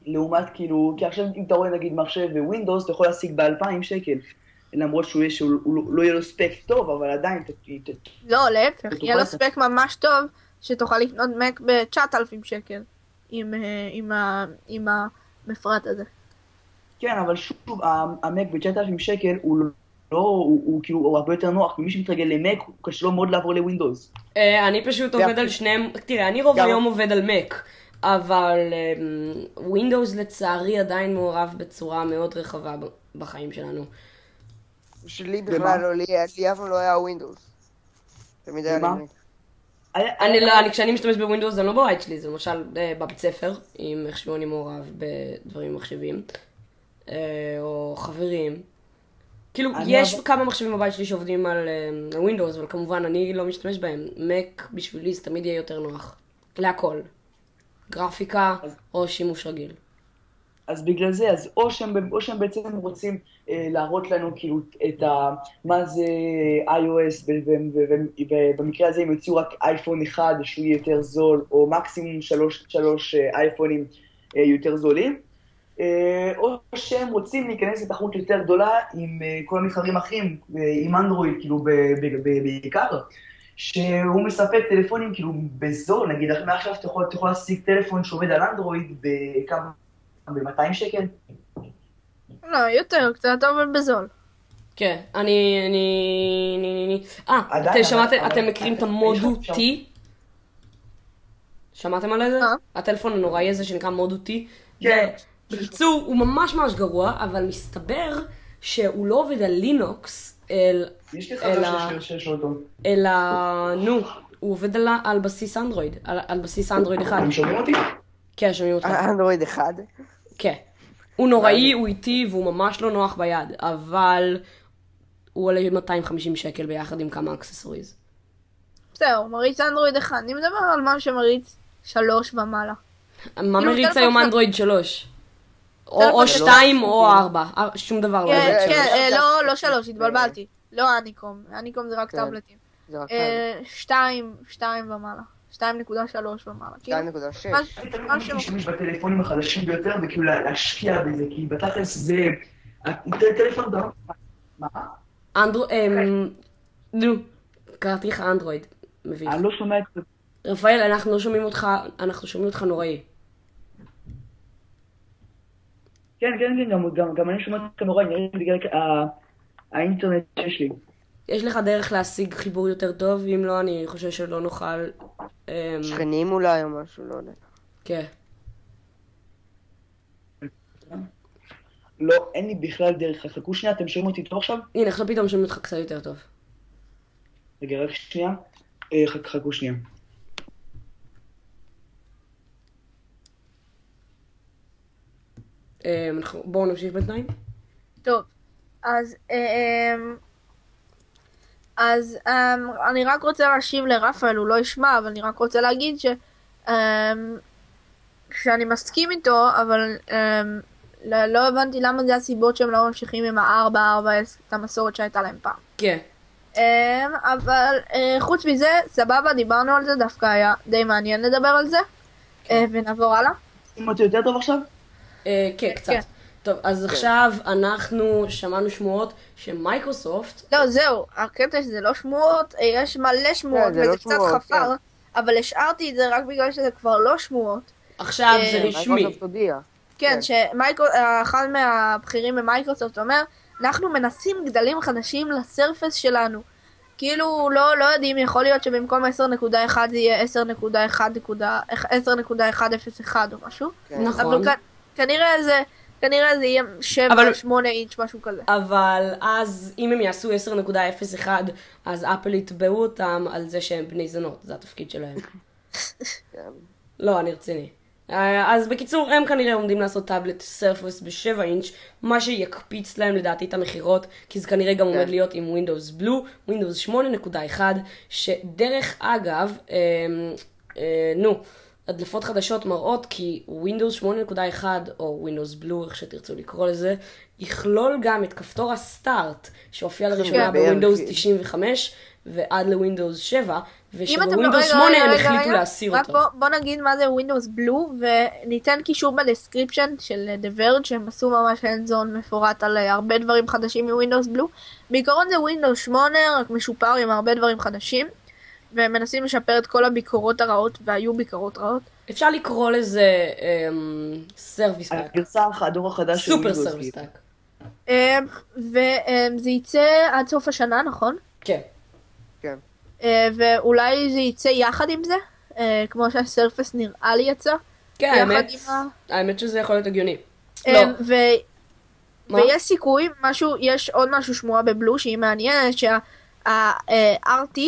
לעומת כאילו, כי עכשיו אם אתה רואה נגיד מחשב ווינדוס, אתה יכול להשיג ב2,000 שקל. למרות שהוא לא יהיה לו ספק טוב, אבל עדיין... לא, להפך, יהיה לו ספק ממש טוב, שתוכל לקנות מק ב-9,000 שקל, עם המפרט הזה. כן, אבל שוב, המק ב-9,000 שקל הוא כאילו הרבה יותר נוח, כי מי שמתרגל למק, הוא קשה לו מאוד לעבור לווינדוס. אני פשוט עובד על שניהם, תראה, אני רוב היום עובד על מק, אבל ווינדוס לצערי עדיין מעורב בצורה מאוד רחבה בחיים שלנו. שלי בכלל לא, לי אף לא היה ווינדוס. תמיד היה לי. כשאני משתמש בווינדוס זה לא בבית שלי, זה למשל בבית ספר, עם איך אני מעורב בדברים מחשבים, או חברים. כאילו, יש כמה מחשבים בבית שלי שעובדים על ווינדוס, אבל כמובן אני לא משתמש בהם. מק בשבילי זה תמיד יהיה יותר נוח. להכל. גרפיקה או שימוש רגיל. אז בגלל זה, אז או שהם בעצם רוצים להראות לנו כאילו מה זה iOS, ובמקרה הזה הם יוציאו רק אייפון אחד שהוא יהיה יותר זול, או מקסימום שלוש אייפונים יותר זולים, או שהם רוצים להיכנס לתחרות יותר גדולה עם כל המתחרים אחרים, עם אנדרואיד כאילו בעיקר, שהוא מספק טלפונים כאילו בזול, נגיד מעכשיו אתה יכול להשיג טלפון שעובד על אנדרואיד בכמה ב-200 שקל? לא, יותר, קצת אבל בזול. כן, אתם מכירים את המודו T? שמעתם על זה? הטלפון הנוראי הזה שנקרא מודו T? כן. בקיצור, הוא ממש ממש גרוע, אבל מסתבר שהוא לא עובד על לינוקס, אלא, נו, הוא עובד על בסיס אנדרואיד, על בסיס אנדרואיד אחד. אתם שומעים אותי? כן, שומעים אותך. אנדרואיד אחד? כן. הוא נוראי, הוא איטי, והוא ממש לא נוח ביד, אבל הוא עולה 250 שקל ביחד עם כמה אקססוריז. בסדר, הוא מריץ אנדרואיד 1, אני מדבר על מה שמריץ 3 ומעלה. מה מריץ היום אנדרואיד 3? או 2 או 4, שום דבר לא מריץ 3. כן, לא 3, התבלבלתי. לא אניקום, אניקום זה רק טאבלטים. 2 ומעלה. 2.3 ומעלה. 2.6. מה שמשתמש בטלפונים החדשים ביותר וכאילו להשקיע בזה, כי בתכלס זה... טלפון דבר... מה? נו, קראתי לך אנדרואיד. מביך. אני לא שומע את זה. רפאל, אנחנו לא שומעים אותך נוראי. כן, גם אני שומע אותך נוראי, נראה בגלל האינטרנט שיש לי. יש לך דרך להשיג חיבור יותר טוב, אם לא, אני חושב שלא נוכל... שכנים אולי או משהו, לא יודע. כן. לא, אין לי בכלל דרך. חכו שנייה, אתם שומעים אותי טוב עכשיו? הנה, עכשיו פתאום שומעים אותך קצת יותר טוב. רגע, רק שנייה. חכו שנייה. בואו נמשיך בינתיים. טוב, אז אני רק רוצה להשיב לרפאל, הוא לא ישמע, אבל אני רק רוצה להגיד שאני מסכים איתו, אבל לא הבנתי למה זה הסיבות שהם לא ממשיכים עם ה-4S, את המסורת שהייתה להם פעם. כן. אבל חוץ מזה, סבבה, דיברנו על זה, דווקא היה די מעניין לדבר על זה, ונעבור הלאה. אם אתה יותר טוב עכשיו? כן, קצת. טוב, אז עכשיו אנחנו שמענו שמועות שמייקרוסופט... לא, זהו, הקטע שזה לא שמועות, יש מלא שמועות, וזה קצת חפר, אבל השארתי את זה רק בגלל שזה כבר לא שמועות. עכשיו זה רשמי. מייקרוסופט הודיע. כן, שאחד מהבכירים במייקרוסופט אומר, אנחנו מנסים גדלים חדשים לסרפס שלנו. כאילו, לא יודעים, יכול להיות שבמקום 10.1 זה יהיה 10.1.101 או משהו. נכון. אבל כנראה זה יהיה 7-8 אינץ' משהו כזה. אבל אז אם הם יעשו 10.01 אז אפל יתבעו אותם על זה שהם בני זונות, זה התפקיד שלהם. לא, אני רציני. אז בקיצור, הם כנראה עומדים לעשות טאבלט סרפס ב7 אינץ', מה שיקפיץ להם לדעתי את המחירות, כי זה כנראה גם עומד להיות עם Windows Blue, Windows 8.1, שדרך אגב, הדלפות חדשות מראות כי Windows 8.1 או Windows Blue, איך שתרצו לקרוא לזה, יכלול גם את כפתור הסטארט, שהופיע לראשונה בווינדוס 95 ועד לווינדוס 7, ושבווינדוס 8 הם החליטו להסיר אותו. רק בוא נגיד מה זה Windows Blue, וניתן קישור בדסקריפשן של The Verge, שהם עשו ממש הנדזון מפורט על הרבה דברים חדשים מווינדוס Blue. בעיקרון זה Windows 8, רק משופר עם הרבה דברים חדשים. והם מנסים לשפר את כל הביקורות הרעות, והיו ביקורות רעות. אפשר לקרוא לזה סרוויס פאק. הגרסה הדור החדש של סופר סרוויס פאק. וזה יצא עד סוף השנה, נכון? כן. כן. ואולי זה יצא יחד עם זה, כמו שהסרפס נראה לי יצא. כן, האמת שזה יכול להיות הגיוני. ויש סיכוי, יש עוד משהו שמועה בבלו שהיא מעניינת, שה-RT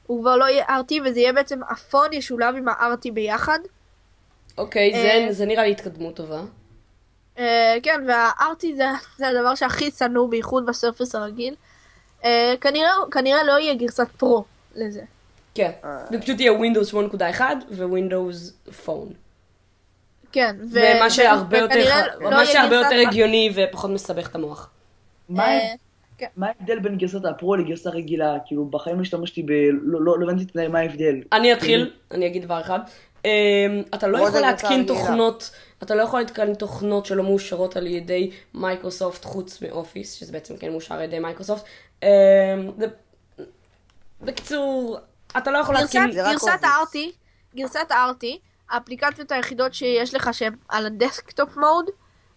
הוא כבר לא יהיה RT, וזה יהיה בעצם הפון ישולב עם ה-RT ביחד. אוקיי, זה נראה לי התקדמות טובה. כן, וה-RT זה הדבר שהכי שנוא, בייחוד בסרפס הרגיל. כנראה לא יהיה גרסת פרו לזה. כן, זה פשוט יהיה Windows 8.1 ו-Windows Phone. כן, ומה שהרבה יותר הגיוני ופחות מסבך את המוח. מה ההבדל בין גרסת הפרו לגרסה רגילה? כאילו, בחיים השתמשתי לא הבנתי מה ההבדל. אני אתחיל, אני אגיד דבר אחד. אתה לא יכול להתקין תוכנות שלא מאושרות על ידי מייקרוסופט חוץ מאופיס, שזה בעצם כן מאושר על ידי מייקרוסופט. בקיצור, אתה לא יכול להתקין... גרסת ה-RT, האפליקציות היחידות שיש לך שהן על הדסקטופ מוד,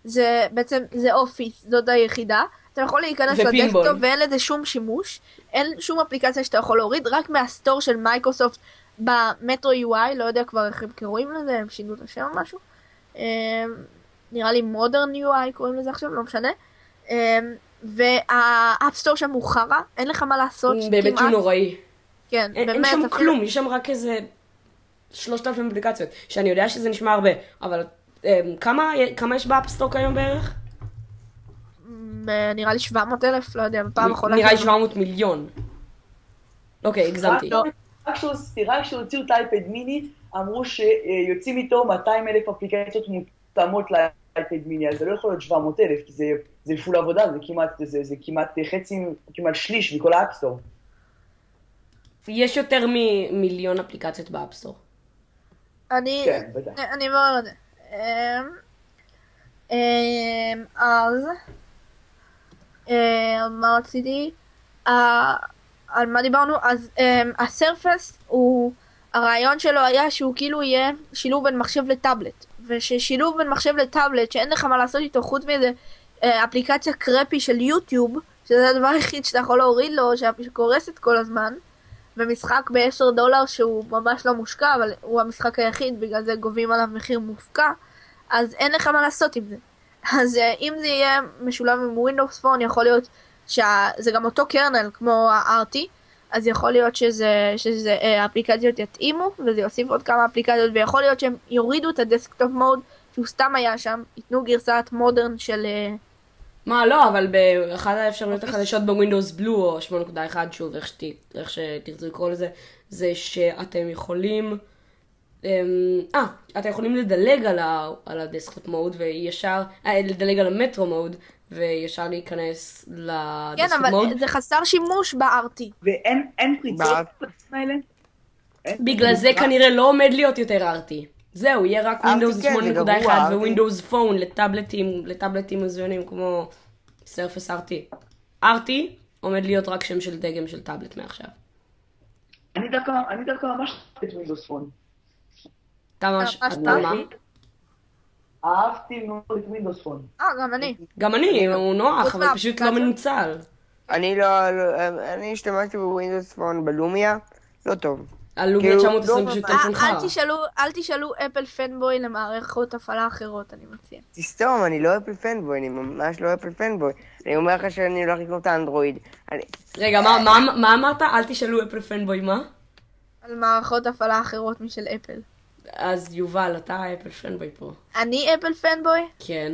זה בעצם, זה אופיס, זאת היחידה. אתה יכול להיכנס לדסקטופ ואין לזה שום שימוש, אין שום אפליקציה שאתה יכול להוריד, רק מהסטור של מייקרוסופט במטרו UI, לא יודע כבר איך הם קוראים לזה, הם שינו את השם או משהו, נראה לי מודרן UI קוראים לזה עכשיו, לא משנה, והאפסטור שם הוא חרא, אין לך מה לעשות, באמת שהוא נוראי. כן, אין שם כלום, יש שם רק איזה 3,000 אפליקציות, שאני יודע שזה נשמע הרבה, אבל כמה יש באפסטור כיום בערך? נראה לי 700,000, לא יודע, בפעם האחרונה. נראה לי 700 מיליון. אוקיי, הגזמתי. רק שהוציאו את האייפד מיני, אמרו שיוצאים איתו 200,000 אפליקציות מותאמות לאייפד מיני, אז זה לא יכול להיות 700,000, כי זה פול עבודה, זה כמעט חצי, כמעט שליש מכל האפסטור. יש יותר ממיליון אפליקציות באפסטור. אני אומר את זה. אז מה רציתי? על מה דיברנו? אז הסרפס הרעיון שלו היה שהוא כאילו יהיה שילוב בין מחשב לטאבלט, וששילוב בין מחשב לטאבלט שאין לך מה לעשות איתו חוץ מאיזה אפליקציה קרפי של יוטיוב, שזה הדבר היחיד שאתה יכול להוריד לו, שקורסת כל הזמן, ומשחק $10 שהוא ממש לא מושקע, אבל הוא המשחק היחיד, בגלל זה גובים עליו מחיר מופקע, אז אין לך מה לעשות עם זה. אז אם זה יהיה משולב עם Windows Phone, יכול להיות שזה גם אותו קרנל כמו ה-RT, אז יכול להיות שזה אפליקציות יתאימו, וזה יוסיף עוד כמה אפליקציות, ויכול להיות שהם יורידו את הדסקטופ מוד, שהוא סתם היה שם, ייתנו גרסת מודרן של... מה, לא, אבל באחד האפשרויות החדשות בווינדוס בלו, או 8.1, שוב, איך שתרצו לקרוא לזה, זה שאתם יכולים... אתם יכולים לדלג על הדסקטופ מוד, וישר... לדלג על המטרו מוד, וישר להיכנס לדסקטופ מוד. כן, אבל זה חסר שימוש ב-RT. ואין פריצות האלה? בגלל זה כנראה לא עומד להיות יותר RT. זהו, יהיה רק Windows 8.1 ו-Windows Phone לטאבלטים מזוינים כמו Surface RT. RT עומד להיות רק שם של דגם של טאבלט מעכשיו. אני דווקא ממש את Windows Phone. אתה מה? אהבתי מאוד את Windows Phone. גם אני. גם אני, הוא נוח, אבל פשוט לא מנוצל. אני השתמשתי בווינדוס פון בלומיה, לא טוב. הלומיה 920 פשוט טלפון חרא. אל תשאלו אפל פנבוי למערכות הפעלה אחרות, אני מציע. תסתום, אני לא אפל פנבוי, אני ממש לא אפל פנבוי. אני אומר לך שאני הולך לקנות את האנדרואיד. רגע, מה אמרת? אל תשאלו אפל פנבוי, מה? על מערכות הפעלה אחרות משל אפל. אז יובל, אתה אפל פנבוי פה. אני אפל פנבוי? כן.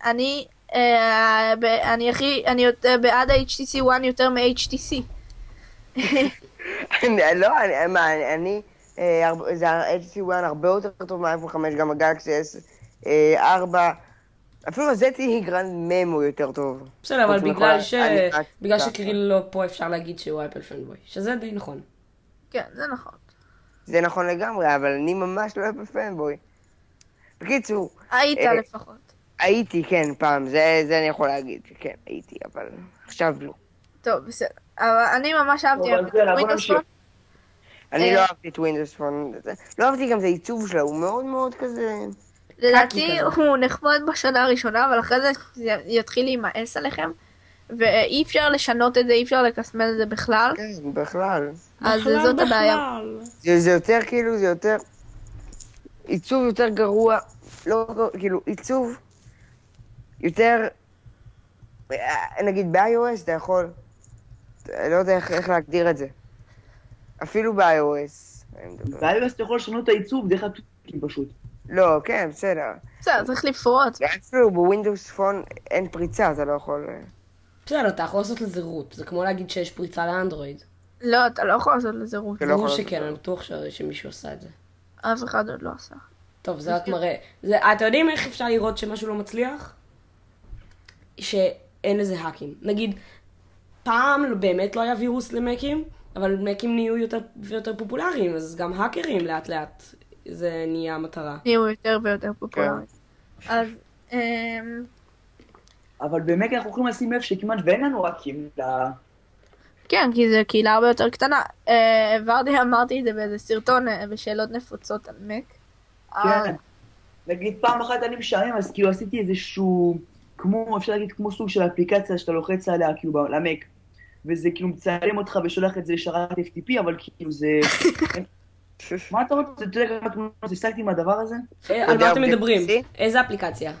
אני בעד ה-HTC One יותר מ-HTC. לא, זה ה-HTC One הרבה יותר טוב מהאייפון 5, גם הגלקסי S4, אפילו הזטי גרנד ממו יותר טוב. בסדר, אבל בגלל שקריל לא פה אפשר להגיד שהוא אפל פנבוי, שזה די נכון. כן, זה נכון. זה נכון לגמרי, אבל אני ממש לא אפל פנבוי. בקיצור... היית לפחות. הייתי, כן, פעם, זה אני יכול להגיד, כן, הייתי, אבל עכשיו לא. טוב, בסדר. אבל אני ממש אהבתי את ווינדוס פון. אני לא אהבתי את ווינדוס פון. לא אהבתי גם את העיצוב שלה, הוא מאוד מאוד כזה... לדעתי הוא נחמד בשנה הראשונה, אבל אחרי זה יתחיל להימאס עליכם, ואי אפשר לשנות את זה, אי אפשר לקסמן את זה בכלל. כן, בכלל. אז זאת הבעיה. זה יותר כאילו, זה יותר... עיצוב יותר גרוע, לא, כאילו, עיצוב יותר... נגיד ב-iOS אתה יכול... לא יודע איך להגדיר את זה. אפילו ב-iOS. ב-iOS אתה יכול לשנות את העיצוב דרך הטוקים פשוט. לא, כן, בסדר. בסדר, צריך לפרוץ. אפילו בווינדוס פון אין פריצה, אתה לא יכול... בסדר, אתה יכול לעשות לזה רוט. זה כמו להגיד שיש פריצה לאנדרואיד. לא, אתה לא יכול לעשות לזה רוט. ברור שכן, אני בטוח שמישהו עשה את זה. אף אחד עוד לא עשה. טוב, זה רק מראה. אתם יודעים איך אפשר לראות שמשהו לא מצליח? שאין לזה האקים. נגיד, פעם באמת לא היה וירוס למקים, אבל מקים נהיו יותר ויותר פופולריים, אז גם האקרים לאט לאט זה נהיה המטרה. נהיו יותר ויותר פופולריים. אז... אבל במק אנחנו יכולים לשים לב שכמעט ואין לנו האקים כן, כי זה קהילה הרבה יותר קטנה. אמרתי את זה באיזה סרטון בשאלות נפוצות על מק. כן. נגיד פעם אחת אני משעמם, אז כאילו עשיתי איזשהו, כמו, אפשר להגיד, כמו סוג של אפליקציה שאתה לוחץ עליה, כאילו, למק. וזה כאילו מצלם אותך ושולח את זה לשרת FTP, אבל כאילו זה... מה אתה רוצה? אתה יודע כמה תמונות הסתכלתי מהדבר הזה? על מה אתם מדברים? איזה אפליקציה?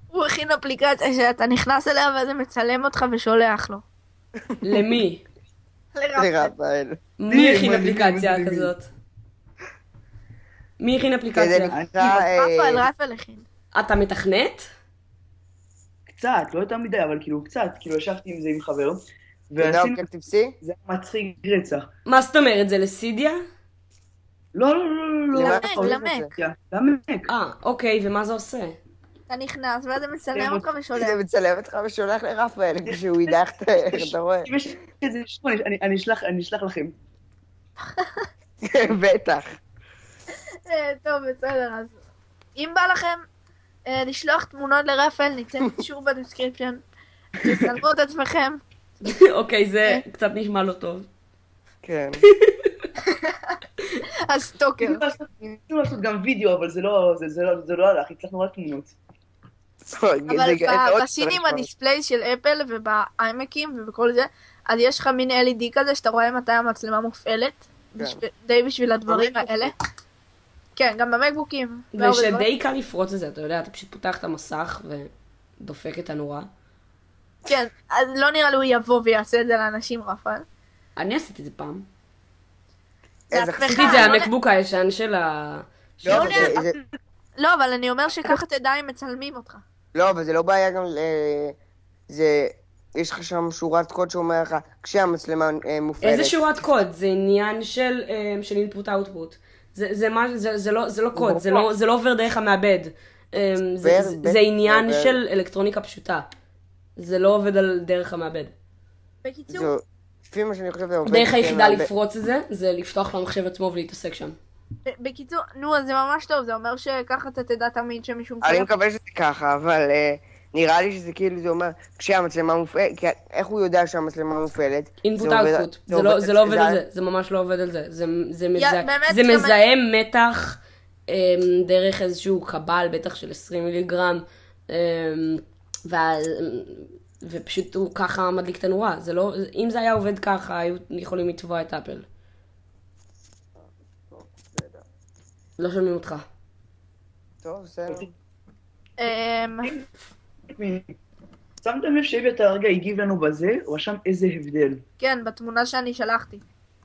הוא הכין אפליקציה שאתה נכנס אליה וזה מצלם אותך ושולח לו. למי? לרפאל. מי הכין אפליקציה כזאת? מי הכין אפליקציה? רפאל הכין. אתה מתכנת? קצת, לא יותר מדי, אבל כאילו קצת, כאילו ישבתי עם זה עם חבר. זה מצחיק רצח. מה זאת אומרת, זה לסידיה? לא, למק. אוקיי, ומה זה עושה? אתה נכנס ואז זה מצלם אותך ושולח. זה מצלם אותך ושולח לרפאל, כשהוא ידע איך אתה רואה. אם יש איזה שמונה, אני אשלח לכם. בטח. טוב, בסדר, אז אם בא לכם לשלוח תמונות לרפאל, ניתן קישור בדסקריפשן. תצלמו את עצמכם. אוקיי, זה קצת נשמע לא טוב. כן. הסטוקר. ניסינו לעשות גם וידאו, אבל זה לא הלך, הצלחנו רק תמונות. אבל בסינים הדיספליי של אפל ובאיימקים ובכל זה, אז יש לך מין LED כזה שאתה רואה מתי המצלמה מופעלת, די בשביל הדברים האלה. כן, גם במקבוקים. ושדי קל לפרוץ את זה, אתה יודע, אתה פשוט פותח את המסך ודופק את הנורה. כן, אז לא נראה לי הוא יבוא ויעשה את זה לאנשים, רפאל. אני עשיתי את זה פעם. עשיתי את זה המקבוק הישן של ה... לא, אבל אני אומר שככה תדע אם מצלמים אותך. לא, אבל זה לא בעיה גם יש לך שם שורת קוד שאומר לך, כשהמצלמה מופעלת. איזה שורת קוד? זה עניין של input-output. זה לא קוד, זה לא עובר דרך המעבד. זה עניין של אלקטרוניקה פשוטה. זה לא עובד על דרך המעבד. בקיצור. לפי מה שאני חושב זה עובד. דרך היחידה לפרוץ את זה, זה לפתוח במחשב עצמו ולהתעסק שם. בקיצור, נו, אז זה ממש טוב, זה אומר שככה אתה תדע תמיד שמישהו מצלם. אני מקווה שזה ככה, אבל נראה לי שזה כאילו, זה אומר, כשהמצלמה מופעלת, איך הוא יודע שהמצלמה מופעלת? input-output, זה לא עובד על זה, זה ממש לא עובד על זה. זה מזהם מתח דרך איזשהו קבל, בטח של 20 מיליגרם, ופשוט הוא ככה מדליק את הנורה. אם זה היה עובד ככה, היו יכולים לתבוע את אפל. לא שומעים אותך. טוב, בסדר. שמתם לב שאבי אתה הרגע הגיב לנו בזה, הוא רשם איזה הבדל. כן, בתמונה שאני שלחתי.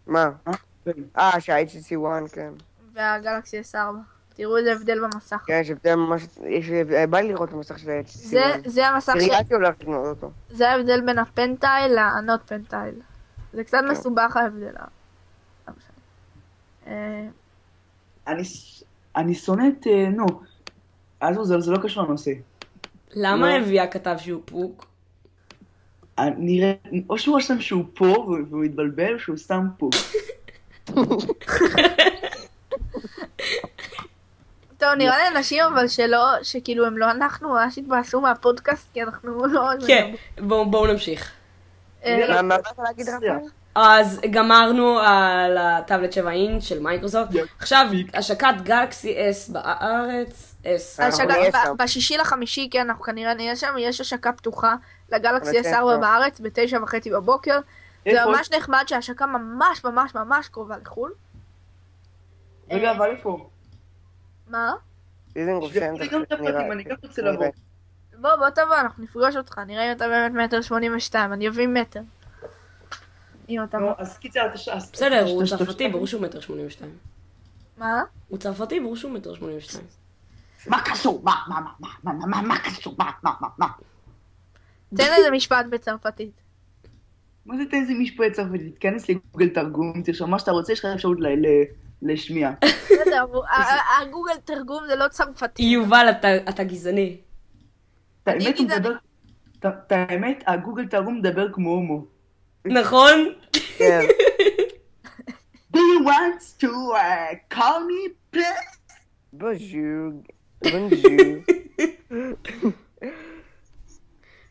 מה? שה-HTC1, כן. והגלקסי S4. תראו איזה הבדל במסך. כן, יש הבדל ממש... בא לי לראות את המסך של ה-HTC1. זה המסך של... ראיתי הולך לקנות אותו. זה ההבדל בין הפנטייל לנוט פנטייל. זה קצת מסובך ההבדל. אני שונא את... נו, אז זה לא קשור לנושא. למה אביה כתב שהוא פוק? נראה, או שהוא רשם שהוא פה והוא מתבלבל, או שהוא סתם פוק. טוב, נראה לי אנשים אבל שכאילו הם לא אנחנו ממש התבאסו מהפודקאסט, כי אנחנו לא... כן, בואו נמשיך. מה אתה להגיד רפאל? אז גמרנו על הטאבלט 7 אינץ' של מייקרוסופט. עכשיו, השקת גלקסי S בארץ. ב6/5, כן, אנחנו כנראה נהיה שם, יש השקה פתוחה לגלקסי S4 בארץ ב9:30 בבוקר. זה ממש נחמד שהשקה ממש ממש ממש קרובה לחול. רגע, אבל איפה? מה? אני גם רוצה לבוא. בוא תבוא, אנחנו נפגוש אותך, נראה אם אתה באמת 1.82 מטר, אני אביא מטר. אז קיצר, בסדר, הוא צרפתי, ברור שהוא 1.82 מטר. מה? הוא צרפתי, ברור שהוא 1.82 מטר. מה קשור? מה קשור? מה? תן איזה משפט בצרפתית. מה זה תן איזה משפט צרפתית? תיכנס לגוגל תרגום, תרשום מה שאתה רוצה, יש לך אפשרות לשמיע. בסדר, הגוגל תרגום זה לא צרפתי. יובל, אתה גזעני. האמת, הגוגל תרגום מדבר כמו הומו. נכון? כן. Do you want to call me please? בונז'ור.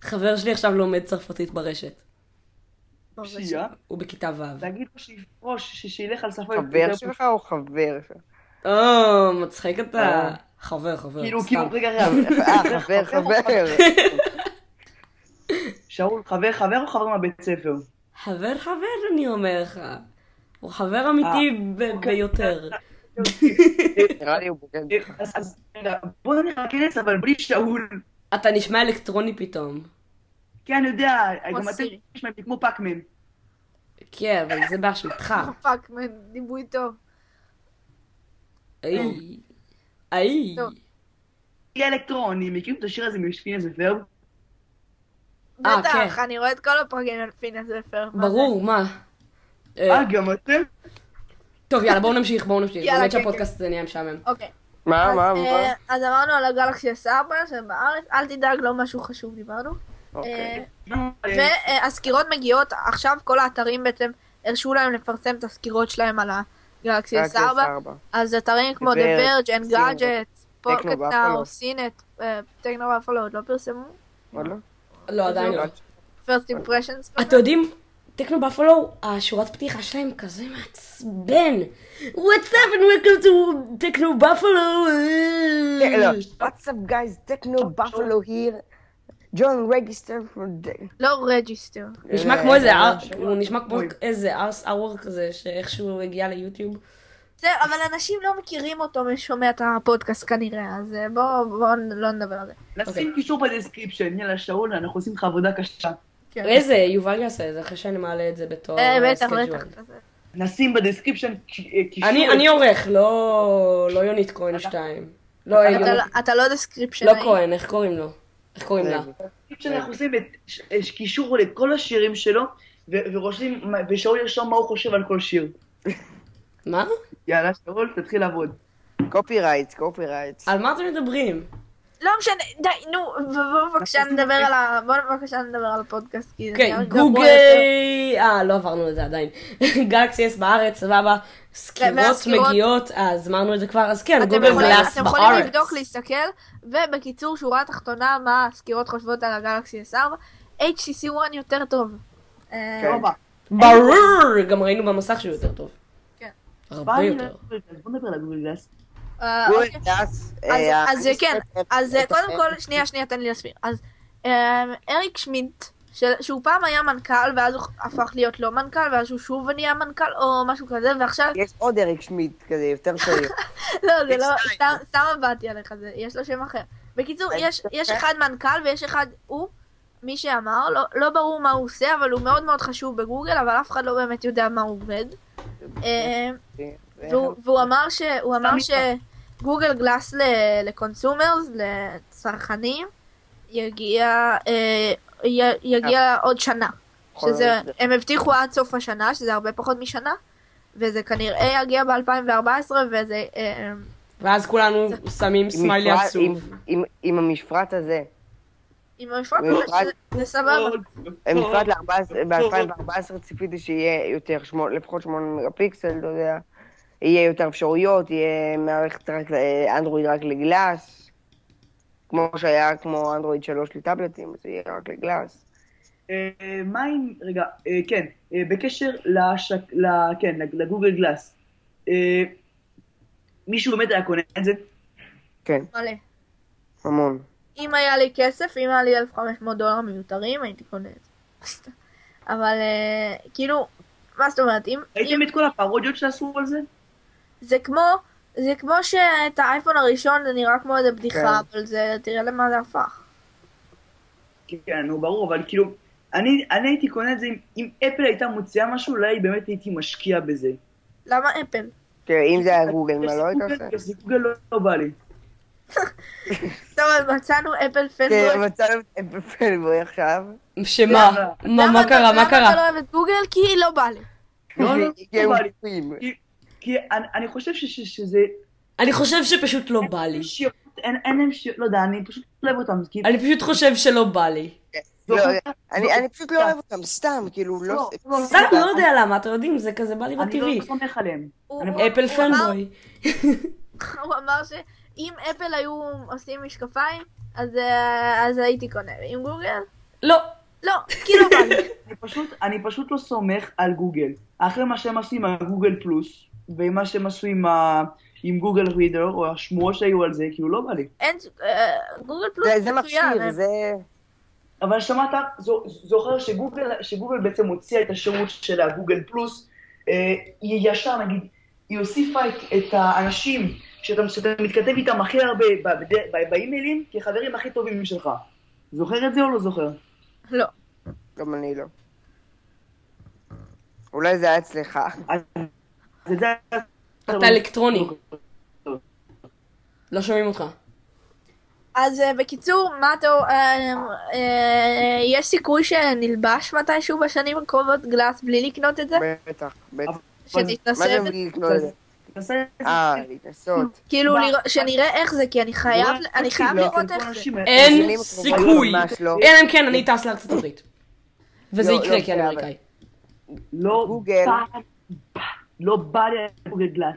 חבר שלי עכשיו לומד צרפתית ברשת. שיהיה? הוא בכיתה ו'. תגיד לו שיפרוש, שילך על שפה... חבר שלך או חבר שלך? מצחיק אתה. חבר, כאילו, סתם. רגע. חבר. שאול, חבר או חבר מהבית ספר? חבר, אני אומר לך. הוא חבר אמיתי ביותר. נראה לי הוא בוגד. אז בוא נרקנס, אבל בלי שאול. אתה נשמע אלקטרוני פתאום. כן, אני יודע, גם אתם נשמעים כמו פאקמן. כן, אבל זה באשמתך. פאקמן, דיבוי טוב. איי. אלקטרוני, מכירים את השיר הזה מפינס ופרב? בטח, אני רואה את כל הפרקים על פינס ופרב. ברור, מה? גם אתם? טוב, יאללה, בואו נמשיך. באמת שהפודקאסט זה נהיה משעמם. אוקיי. מה? אז אמרנו על הגלקסי S4 שבארץ, אל תדאג, לא משהו חשוב דיברנו. והסקירות מגיעות, עכשיו כל האתרים בעצם הרשו להם לפרסם את הסקירות שלהם על הגלקסי S4. אז אתרים כמו The Verge, Engadget, Pocket Now, CNET, טכנו באפלו עוד לא פרסמו? לא, עדיין לא. First Impressions. אתם יודעים, טכנו באפלו, השורת פתיחה שלהם כזה מעצבן. What's up and welcome to טכנו באפלו. What's up guys, טכנו באפלו here. ג'ון רגיסטר. לא רגיסטר. נשמע כמו איזה ארור כזה שאיכשהו הגיע ליוטיוב. זהו, אבל אנשים לא מכירים אותו משומע את הפודקאסט כנראה, אז בואו לא נדבר על זה. נשים קישור בדסקריפשן, יאללה שאול, אנחנו עושים לך עבודה קשה. איזה, יובל יעשה את זה, אחרי שאני מעלה את זה בתור סקייג'ואל. נשים בדסקריפשן קישור. אני עורך, לא יונית כהן 2. אתה לא דסקריפשן. לא כהן, איך קוראים לו? איך קוראים לה? אנחנו עושים קישור לכל השירים שלו, ושאול ירשום מה הוא חושב על כל שיר. מה? יאללה, שאול, תתחיל לעבוד. קופירייטס. על מה אתם מדברים? לא משנה, די, נו, בואו בבקשה נדבר על הפודקאסט. אוקיי, גוגל... לא עברנו את זה עדיין. גלקסי S בארץ, סבבה. סקירות מגיעות, אז אמרנו את זה כבר, אז כן, גוגל גלאס בארץ. אתם יכולים לבדוק, להסתכל, ובקיצור, שורה התחתונה, מה הסקירות חושבות על הגלקסי S4, HTC One יותר טוב. ברור, גם ראינו במסך שהוא יותר טוב. כן. הרבה יותר. בוא נדבר על גוגל גלאס. אז כן, אז קודם כל, שנייה, תן לי להסביר. אז אריק שמידט, שהוא פעם היה מנכ"ל, ואז הוא הפך להיות לא מנכ"ל, ואז הוא שוב נהיה מנכ"ל, או משהו כזה, ועכשיו... יש עוד אריק שמידט כזה, יותר צעיר. לא, זה לא, סתם עבדתי עליך, יש לו שם אחר. בקיצור, יש אחד מנכ"ל, ויש אחד הוא, מי שאמר, לא ברור מה הוא עושה, אבל הוא מאוד מאוד חשוב בגוגל, אבל אף אחד לא באמת יודע מה הוא עובד. והוא אמר שגוגל גלאס לקונסומרס, לצרכנים, יגיע עוד שנה. הם הבטיחו עד סוף השנה, שזה הרבה פחות משנה, וזה כנראה יגיע ב-2014, וזה... ואז כולנו שמים סמיילי עצוב. עם המפרט הזה. עם המפרט הזה, זה סבבה. המפרט ב-2014 ציפיתי שיהיה יותר, לפחות 8 מגה-פיקסל, אתה יודע. יהיה יותר אפשרויות, יהיה מערכת אנדרואיד רק לגלאס, כמו שהיה כמו אנדרואיד 3 לטאבלטים, זה יהיה רק לגלאס. מה עם, רגע, כן, בקשר לגוגל גלאס, מישהו באמת היה קונה את זה? כן. מלא. המון. אם היה לי כסף, אם היה לי $1,500 מיותרים, הייתי קונה את זה. אבל כאילו, מה זאת אומרת? ראיתם את כל הפרודיות שעשו על זה? זה כמו שאת האייפון הראשון זה נראה כמו איזה בדיחה, אבל זה, תראה למה זה הפך. כן, נו ברור, אבל כאילו, אני הייתי קונה את זה, אם אפל הייתה מוציאה משהו, אולי באמת הייתי משקיע בזה. למה אפל? תראה, אם זה היה גוגל, מה לא היית עושה? זה גוגל לא בא לי. טוב, מצאנו אפל פנבוי. כן, מצאנו אפל פנבוי עכשיו. שמה? מה קרה? למה אתה לא אוהב את גוגל? כי לא בא לי. לא בא לי. כי אני חושב שזה... אני חושב שפשוט לא בא לי. אין להם לא יודע, אני פשוט לא אוהב אותם. אני פשוט חושב שלא בא לי. אני פשוט לא אוהב אותם, סתם, כאילו, לא... סתם, לא יודע למה, אתם יודעים, זה כזה בא לי בטבעי. אני לא סומך עליהם. אפל פנבוי. הוא אמר שאם אפל היו עושים משקפיים, אז הייתי קונה. עם גוגל? לא. לא, כי לא בא לי. אני פשוט לא סומך על גוגל. אחרי מה שהם עשו עם הגוגל פלוס, ומה שהם עשו עם גוגל רידר, או השמועות שהיו על זה, כאילו לא בא לי. אין, גוגל פלוס זה מכשיר, זה... אבל שמעת, זוכר שגוגל בעצם הוציאה את השירות של הגוגל פלוס, היא ישר, נגיד, היא הוסיפה את האנשים שאתה מתכתב איתם הכי הרבה באימיילים, כחברים הכי טובים שלך. זוכר את זה או לא זוכר? לא. גם אני לא. אולי זה היה אצלך. אתה אלקטרוני. לא שומעים אותך. אז בקיצור, מה אתה... יש סיכוי שנלבש מתישהו בשנים הקרובות גלאס בלי לקנות את זה? בטח, בטח. שתתנסה. מה זה לקנות את זה? להתנסות. כאילו, שנראה איך זה, כי אני חייב לראות איך זה. אין סיכוי. אלא אם כן, אני טס לארצות הברית. וזה יקרה כי אני אמריקאי. לא בא לי על גוגל גלאס.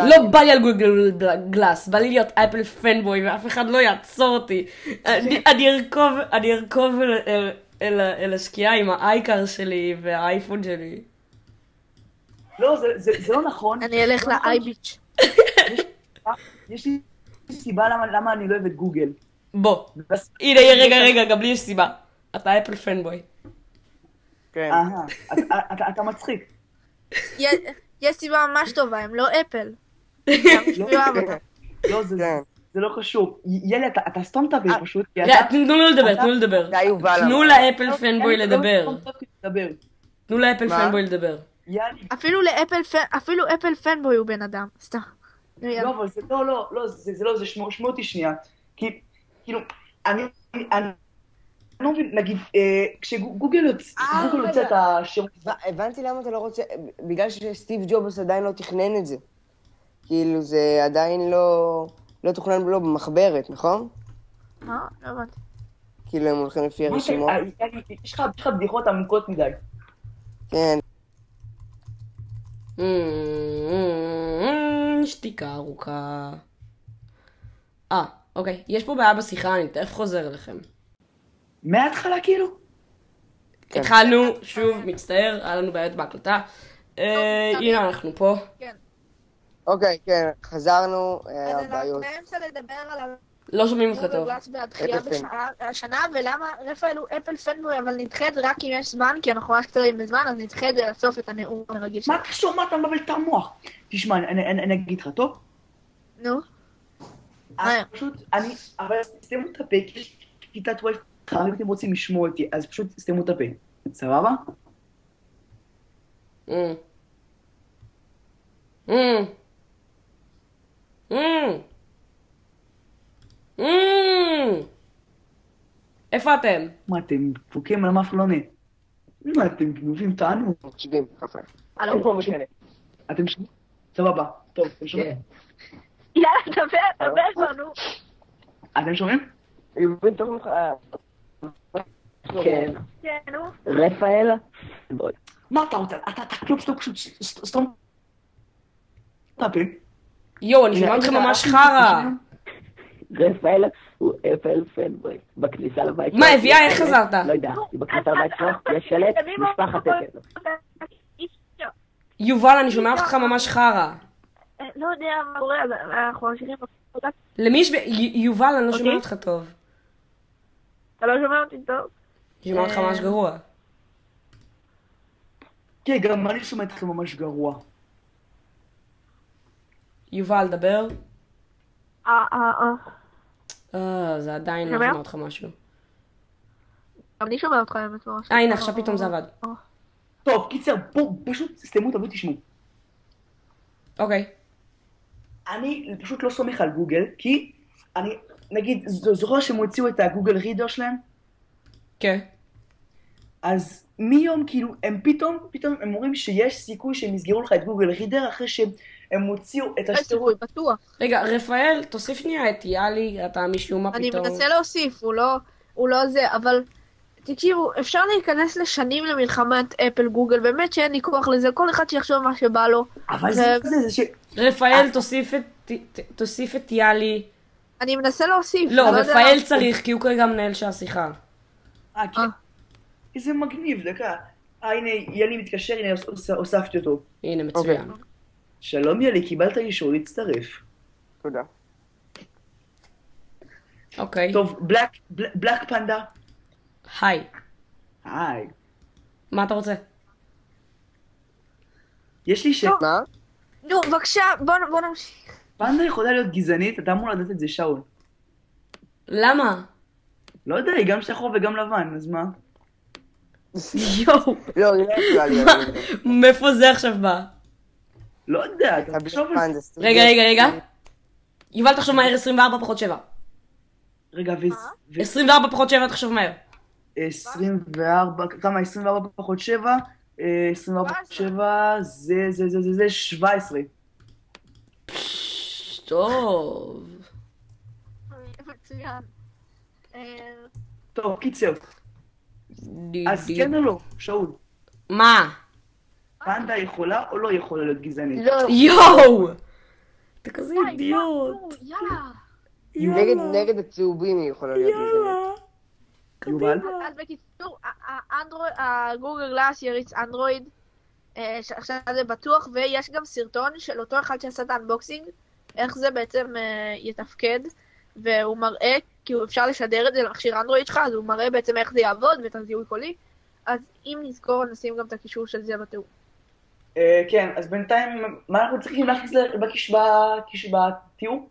לא בא לי על גוגל גלאס, בא לי להיות אפל פנבוי ואף אחד לא יעצור אותי. אני ארכוב אל השקיעה עם האייקר שלי והאייפון שלי. לא, זה לא נכון. אני אלך לאייביץ'. יש לי סיבה למה אני לא אוהב את גוגל. בוא, הנה רגע, גם לי יש סיבה. אתה אפל פנבוי. כן. אתה מצחיק. יש סיבה ממש טובה, הם לא אפל. לא, זה לא קשור. יאללה, אתה סתום את הפה פשוט. תנו לו לדבר. תנו לאפל פנבוי לדבר. תנו לאפל פנבוי לדבר. אפילו אפל פנבוי הוא בן אדם, סתם. לא, אבל זה לא, זה שמעו אותי שנייה. כי, כאילו, אני לא מבין, נגיד, כשגוגל יוצא את השירות... הבנתי למה אתה לא רוצה, בגלל שסטיב ג'ובס עדיין לא תכנן את זה. כאילו, זה עדיין לא תוכנן לו במחברת, נכון? לא הבנתי. כאילו, הם הולכים לפי הרשימות. יש לך בדיחות עמוקות מדי. כן. שתיקה ארוכה. אוקיי, יש פה בעיה בשיחה, אני תכף חוזר אליכם. מההתחלה כאילו? התחלנו, שוב, מצטער, היה לנו בעיות בהקלטה. הנה אנחנו פה. אוקיי, כן, חזרנו. אז אנחנו באמצע לדבר על לא שומעים אותך טוב. בהתחייה בשנה, ולמה רפאל הוא אפל פנבוי, אבל נדחה את זה רק אם יש זמן, כי אנחנו רק קצרים בזמן, אז נדחה את זה לסוף את הנאום הרגיל שלנו. מה קשור? מה אתה מבלבל את המוח? תשמע, אני אגיד לך, טוב? נו. פשוט, אבל סתמו את הפה, כי יש כיתת וואי, אם אתם רוצים לשמוע אותי, אז פשוט סתמו את הפה. סבבה? איפה אתם? מה, אתם דפוקים על מה אף לא עונה? מה, אתם גנובים טענו? מקשיבים, חפה. אתם שומעים? סבבה, טוב, אתם שומעים? יאללה, דבר לנו. אתם שומעים? יובין טוב לך. כן. כן, נו. רפאל? מה אתה רוצה? אתה כלום שאתה פשוט סתום. יואו, אני שומע אותך ממש חרא. רפאל הוא אפל פנבוי. בכניסה לבית שלו. מה, אביה, איך חזרת? לא יודע, בכניסה לבית שלו יש שלט משפחת אפל. יובל, אני שומע אותך ממש חרא. לא יודע מה קורה, אנחנו ממשיכים בפרודה. למי יש יובל, אני לא שומע אותך טוב. אתה לא שומע אותי טוב? אני שומע אותך ממש גרוע. כן, גם אני שומע אותך ממש גרוע. יובל, דבר. זה עדיין לא שומע אותך משהו. גם אני שומע אותך האמת ממש. הנה, עכשיו פתאום זה עבד. טוב, קיצר, בואו, פשוט סתמו אותה ותשמעו. אוקיי. אני פשוט לא סומך על גוגל, כי אני, נגיד, זוכר שהם הוציאו את הגוגל רידר שלהם? כן. אז מיום, כאילו, הם פתאום הם אומרים שיש סיכוי שהם יסגרו לך את גוגל רידר אחרי שהם הוציאו את הסיכוי, בטוח. רגע, רפאל, תוסיף שנייה את יאלי, אתה משום מה פתאום. אני מנסה להוסיף, הוא לא זה, אבל תקשיבו, אפשר להיכנס לשנים למלחמת אפל גוגל, באמת שאין לי כוח לזה, כל אחד שיחשוב מה שבא לו. אבל זה ש... רפאל, תוסיף את יאלי. אני מנסה להוסיף. לא, רפאל צריך, כי הוא כרגע מנהל שהשיחה. כן. איזה מגניב, דקה. הנה, יאלי מתקשר, הנה, הוספתי אותו. הנה, מצוין. שלום יאלי, קיבלת אישור להצטרף. תודה. אוקיי. טוב, בלק פנדה. היי. היי. מה אתה רוצה? יש לי מה? נו, בבקשה, בוא נמשיך. פנדה יכולה להיות גזענית, אתה אמור לדעת את זה, שאול. למה? לא יודע, היא גם שחור וגם לבן, אז מה? יואו. לא, היא לא יכולה להיות. מאיפה זה עכשיו בא? לא יודע, אתה תחשוב על זה. רגע. יובל, תחשוב מהר 24 פחות 7. רגע, 24 פחות 7, תחשוב מהר. 24, כמה? 24 פחות 7? 24/7 זה 17. טוב. מצוין. טוב, קיצר. אז כן או לא, שאול? מה? פנדה יכולה או לא יכולה להיות גזענית? לא. יואו! אתה כזה אידיוט. יאללה. נגד הצהובים היא יכולה להיות גזענית. יובל? אז בקיצור, הגוגל גלאס יריץ אנדרואיד, עכשיו זה בטוח, ויש גם סרטון של אותו אחד שעשה את האנבוקסינג, איך זה בעצם יתפקד, והוא מראה, כי אפשר לשדר את זה למכשיר אנדרואיד שלך, אז הוא מראה בעצם איך זה יעבוד ואת הזיהוי קולי, אז אם נזכור נשים גם את הקישור של זה בתיאור. כן, אז בינתיים, מה אנחנו צריכים להכניס בתיאור?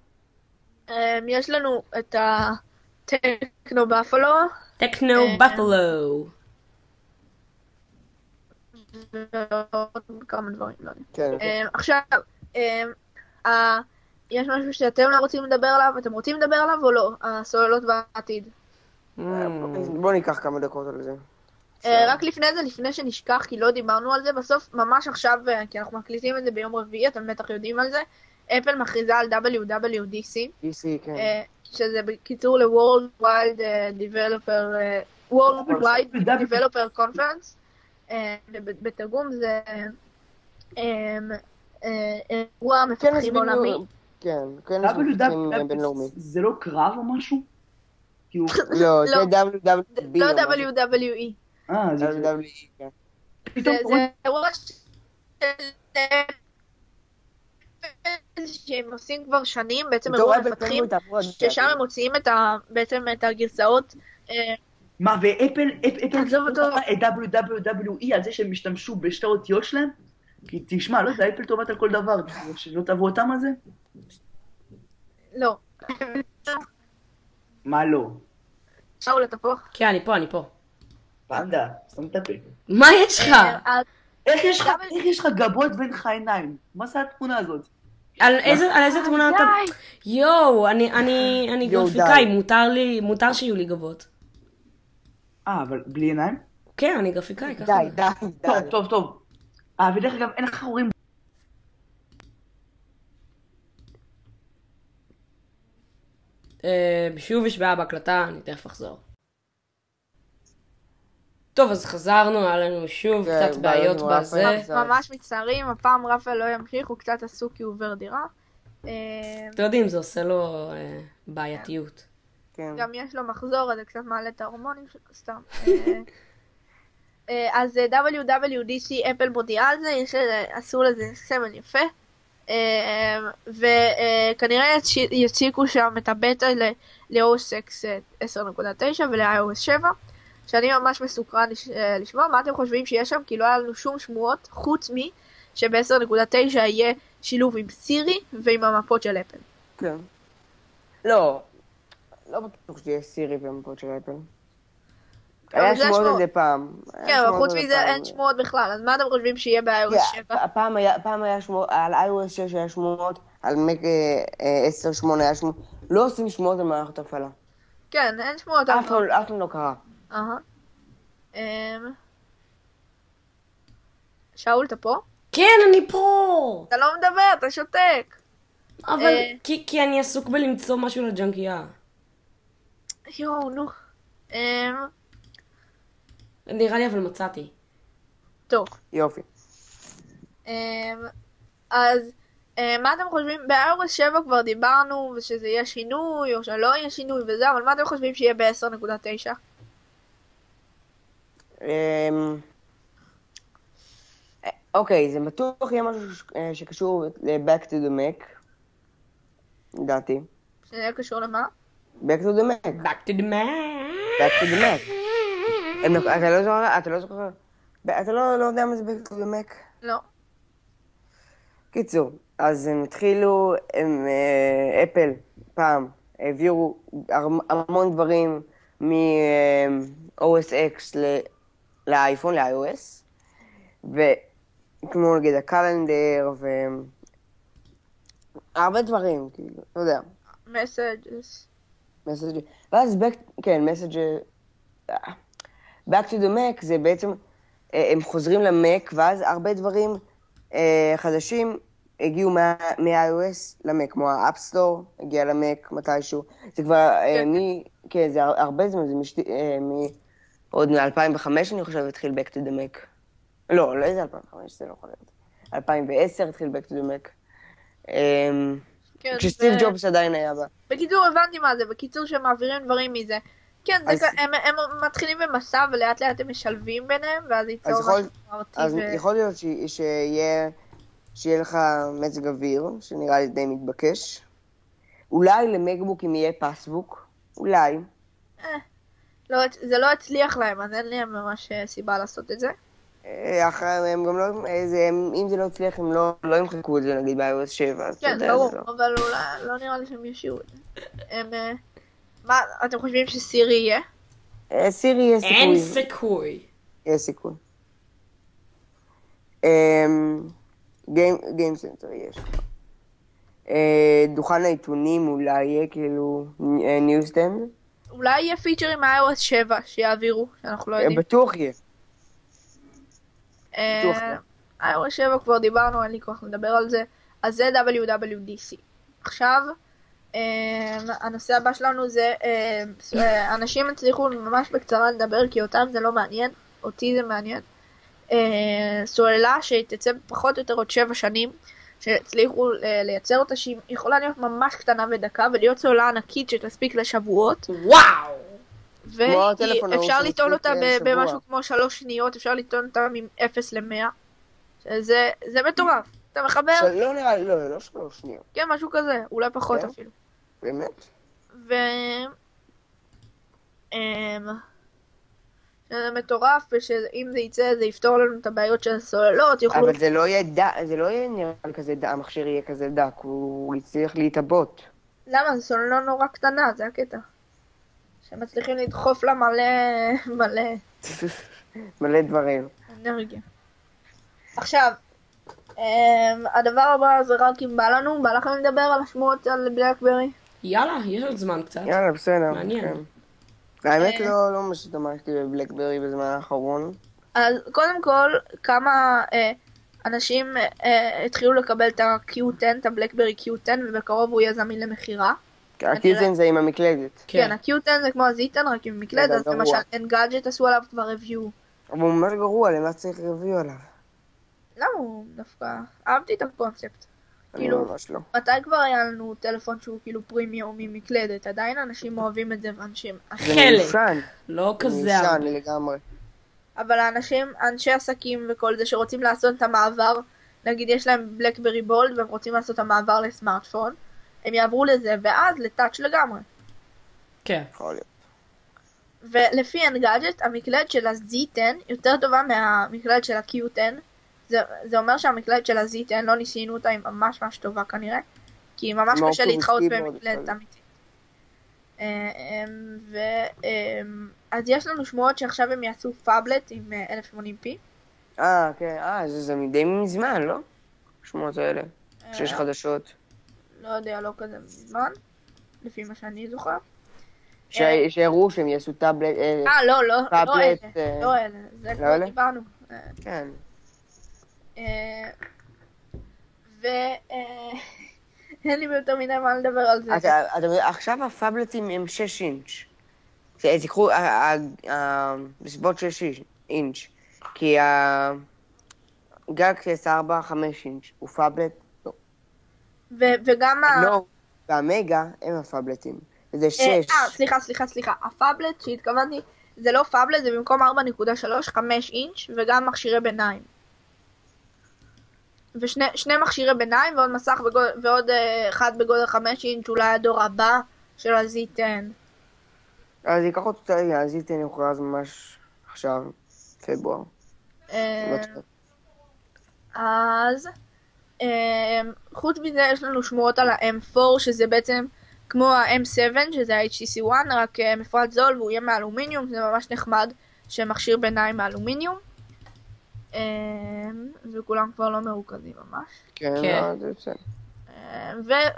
יש לנו את הטכנו בפלו. טכנו בפלו. ועוד כמה דברים, לא יודע. כן. עכשיו, יש משהו שאתם לא רוצים לדבר עליו, אתם רוצים לדבר עליו או לא? הסוללות בעתיד. בוא ניקח כמה דקות על זה. רק לפני זה, לפני שנשכח, כי לא דיברנו על זה, בסוף, ממש עכשיו, כי אנחנו מקליטים את זה ביום רביעי, אתם בטח יודעים על זה, אפל מכריזה על WWDC, כן. שזה בקיצור ל-Worldwide Developer Conference, בתרגום זה אירוע מפתחים עולמי. כן, כן, זה מפתחים בינלאומי. זה לא קרב או משהו? לא, זה WWB. לא WWE. זה WWE, כן. זה אירוע שהם עושים כבר שנים, בעצם אירוע מפתחים, ששם הם מוציאים בעצם את הגרסאות. מה, ואפל WWE על זה שהם השתמשו בשתי אותיות שלהם? כי תשמע, לא יודע, אפל טובת על כל דבר, שלא תבוא אותם על זה? לא. מה לא? שאול, אתה פה? כן, אני פה. פנדה, שם את הפה. מה יש לך? איך יש לך גבות ואין לך עיניים? מה זה התמונה הזאת? על איזה תמונה אתה... יואו, אני גרפיקאי, מותר שיהיו לי גבות. אבל בלי עיניים? כן, אני גרפיקאי, ככה. די. טוב. ודרך אגב, אין לך חורים. שוב יש בעיה בהקלטה, אני תכף אחזור. טוב, אז חזרנו, היה לנו שוב קצת בעיות בזה. ממש מצטערים, הפעם רפאל לא ימשיך, הוא קצת עסוק כי הוא עובר דירה. אתם יודעים, זה עושה לו בעייתיות. גם יש לו מחזור, אז זה קצת מעלה את ההורמונים שלו, סתם. אז WWDC, אפל מודיעה על זה, עשו לזה סמל יפה. וכנראה יציקו שם את הבטא ל-OS X 10.9 ול-iOS 7, שאני ממש מסוקרן לשמוע מה אתם חושבים שיש שם, כי לא היה לנו שום שמועות חוץ שב-10.9 יהיה שילוב עם סירי ועם המפות של אפל. כן. לא בטוח שיהיה סירי והמפות של אפל. היה שמועות על זה פעם. כן, אבל חוץ מזה אין שמועות בכלל, אז מה אתם חושבים שיהיה ב-iOS 7? פעם היה שמועות, על iOS 6 היה שמועות, על מק 10.8 היה שמועות, לא עושים שמועות על מערכת הפעלה. כן, אין שמועות. אף פעם לא קרה. שאול, אתה פה? כן, אני פה! אתה לא מדבר, אתה שותק. אבל כי אני עסוק בלמצוא משהו לג'נקייה. יואו, נו. נראה לי אבל מצאתי. טוב. יופי. אז מה אתם חושבים? ב-iOS 7 כבר דיברנו ושזה יהיה שינוי או שלא יהיה שינוי וזה, אבל מה אתם חושבים שיהיה ב-10.9? אוקיי, זה בטוח יהיה משהו שקשור ל-Back to the Mac. לדעתי. שזה יהיה קשור למה? Back to the Mac. Back to the Mac. Back to the Mac. אתה לא זוכר? אתה לא יודע מה זה Back to the Mac? לא. קיצור, אז הם התחילו, אפל פעם העבירו המון דברים מ-OS X לאייפון, ל-iOS, וכמו נגיד הקלנדר והרבה דברים, כאילו, לא יודע. Messages. ואז Back to the Mac זה בעצם הם חוזרים למק, ואז הרבה דברים חדשים הגיעו מה-iOS למק, כמו האפסטור הגיע למק מתישהו. זה כבר כן, זה הרבה זמן, זה עוד מ-2005 אני חושב התחיל Back to the Mac. לא איזה 2005, זה לא יכול להיות. 2010 התחיל Back to the Mac. כשסטיב ג'ובס עדיין היה בה. בקיצור, הבנתי מה זה, בקיצור שמעבירים דברים מזה. כן, הם מתחילים במסע ולאט לאט הם משלבים ביניהם, ואז ייצור משהו מרתי. אז יכול להיות שיהיה לך מזג אוויר, שנראה לי די מתבקש. אולי למקבוק אם יהיה פסבוק, אולי. זה לא הצליח להם, אז אין לי ממש סיבה לעשות את זה. הם גם לא, אם זה לא הצליח, הם לא ימחקו את זה, נגיד ב-iOS 7. כן, ברור, אבל לא נראה לי שהם ישירו את זה. מה, אתם חושבים שסירי יהיה? סירי יהיה סיכוי. אין סיכוי. יש סיכוי. גיים סנטר יש. דוכן העיתונים אולי יהיה כאילו ניוזסטנד. אולי יהיה פיצ'ר עם iOS 7 שיעבירו, שאנחנו לא יודעים. בטוח יהיה. iOS 7 כבר דיברנו, אין לי כוח לדבר על זה. אז זה WWDC. עכשיו, הנושא הבא שלנו זה, אנשים הצליחו ממש בקצרה לדבר, כי אותם זה לא מעניין, אותי זה מעניין. סוללה שתצא פחות או יותר עוד 7 שנים, שהצליחו לייצר אותה, שהיא יכולה להיות ממש קטנה ודקה, ולהיות סוללה ענקית שתספיק לשבועות. וואו! ואפשר לטעון אותה במשהו כמו 3 שניות, אפשר לטעון אותה מ-0 ל-100. זה מטורף. אתה מחבר? לא נראה לי, לא 3 שניות. כן, משהו כזה, אולי פחות אפילו. באמת? זה מטורף, ושאם זה יצא, זה יפתור לנו את הבעיות של הסוללות, יוכלו... אבל זה לא יהיה נראה כזה דק, המכשיר יהיה כזה דק, הוא יצליח להתאבות. למה? זה סוללה נורא קטנה, זה הקטע. שמצליחים לדחוף לה מלא דברים. אנרגיה. עכשיו, הדבר הבא זה רק אם בא לכם לדבר על השמועות על בלקברי? יאללה, יש עוד זמן קצת. יאללה, בסדר. מעניין. האמת לא ממש התאמרתי בבלקברי בזמן האחרון. אז קודם כל, כמה אנשים התחילו לקבל את ה-Q10, את הבלקברי Q10, ובקרוב הוא יהיה זמין למחירה. ה-Q10 זה עם המקלדת. כן, ה-Q10 זה כמו ה-Z10, רק עם מקלדת, אז למשל Engadget עשו עליו כבר ריוויו. אבל הוא ממש גרוע, למה צריך ריוויו עליו? למה הוא דווקא? אהבתי את הקונספט. אני ממש לא. מתי כבר היה לנו טלפון שהוא כאילו פרימיום עם מקלדת? עדיין אנשים אוהבים את זה, ואנשים... זה מיושן. לא כזה. זה מיושן לגמרי. אבל האנשים, אנשי עסקים וכל זה שרוצים לעשות את המעבר, נגיד יש להם בלקברי בולד והם רוצים לעשות את המעבר לסמארטפון, הם יעברו לזה, ואז לטאץ' לגמרי. כן. יכול להיות. ולפי Engadget, המקלדת של ה-Z10 יותר טובה מהמקלדת של ה-Q10. זה אומר שהמקלדת של ה-Z10 לא ניסינו אותה, היא ממש ממש טובה כנראה, כי היא ממש קשה להתחרות במקלדת אמיתית. אז יש לנו שמועות שעכשיו הם יעשו פאבלט עם 1080p. כן, זה די מזמן, לא? שמועות האלה, שיש חדשות. לא יודע, לא כזה מזמן, לפי מה שאני זוכר. שהראו שהם יעשו טאבלט, לא אלה, זה כבר דיברנו. כן. אין לי יותר מדי מה לדבר על זה. עכשיו הפאבלטים הם 6 אינץ'. תקחו בסביבות 6 אינץ'. כי הגלקסי S4 5 אינץ' הוא פאבלט? לא. וגם לא, והמגה הם הפאבלטים. זה 6. סליחה. הפאבלט שהתכוונתי, זה לא פאבלט, זה במקום 4.3, 5 אינץ' וגם מכשירי ביניים. ושני מכשירי ביניים ועוד מסך ועוד אחד בגודל 5 אינץ', אולי הדור הבא של ה-Z10. אז ייקח אותו, ה-Z10 יוכרז ממש עכשיו, פברואר. אז חוץ מזה יש לנו שמועות על ה-M4, שזה בעצם כמו ה-M7, שזה ה-HTC One, רק מפרט זול והוא יהיה מאלומיניום, זה ממש נחמד שמכשיר ביניים מאלומיניום. וכולם כבר לא מרוכזים ממש. כן, זה בסדר.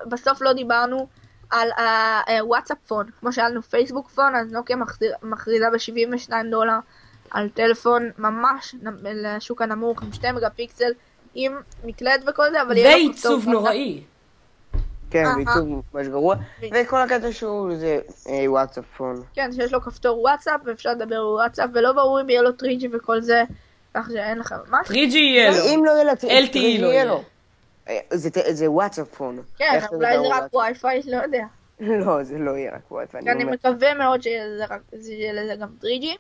ובסוף לא דיברנו על הוואטסאפ פון. כמו שהיה לנו פייסבוק פון, אז נוקיה מכריזה $72 על טלפון ממש לשוק הנמוך, עם 2 מגה פיקסל, עם מקלט וכל זה, אבל יהיה לו ועיצוב נוראי. כן, ועיצוב ממש גרוע, וכל הקטע שהוא זה וואטסאפ פון. כן, שיש לו כפתור וואטסאפ, ואפשר לדבר בוואטסאפ, ולא ברור אם יהיה לו 3G וכל זה, כך שאין לכם ממש. 3G יהיה לו. אם לא יהיה לו, LTE לא יהיה לו. זה וואטסאפ פון. כן, אולי זה רק וי-פיי, לא יודע. לא, זה לא יהיה רק ווי-פיי. אני מקווה מאוד שיהיה לזה גם 3G.